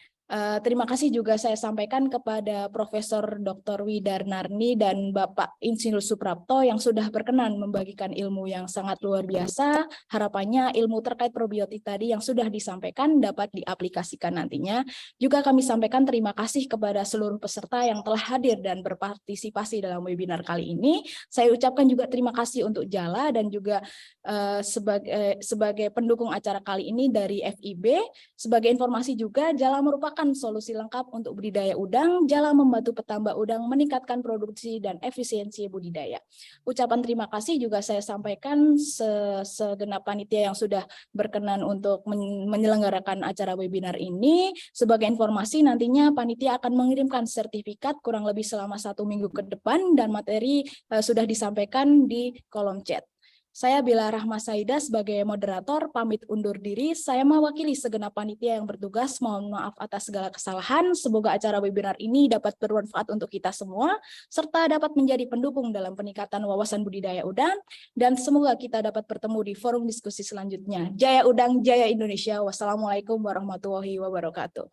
Speaker 1: Terima kasih juga saya sampaikan kepada Profesor Dr. Widarnarni dan Bapak Insinyur Suprapto yang sudah berkenan membagikan ilmu yang sangat luar biasa. Harapannya ilmu terkait probiotik tadi yang sudah disampaikan dapat diaplikasikan nantinya. Juga kami sampaikan terima kasih kepada seluruh peserta yang telah hadir dan berpartisipasi dalam webinar kali ini. Saya ucapkan juga terima kasih untuk Jala dan juga sebagai pendukung acara kali ini dari FIB. Sebagai informasi juga, Jala merupakan solusi lengkap untuk budidaya udang. Jala membantu petambak udang meningkatkan produksi dan efisiensi budidaya. Ucapan terima kasih juga saya sampaikan segenap panitia yang sudah berkenan untuk menyelenggarakan acara webinar ini. Sebagai informasi, nantinya panitia akan mengirimkan sertifikat kurang lebih selama 1 minggu ke depan dan materi sudah disampaikan di kolom chat. Saya Bella Rahma Saida sebagai moderator pamit undur diri. Saya mewakili segenap panitia yang bertugas. Mohon maaf atas segala kesalahan. Semoga acara webinar ini dapat bermanfaat untuk kita semua serta dapat menjadi pendukung dalam peningkatan wawasan budidaya udang dan semoga kita dapat bertemu di forum diskusi selanjutnya. Jaya Udang, Jaya Indonesia. Wassalamualaikum warahmatullahi wabarakatuh.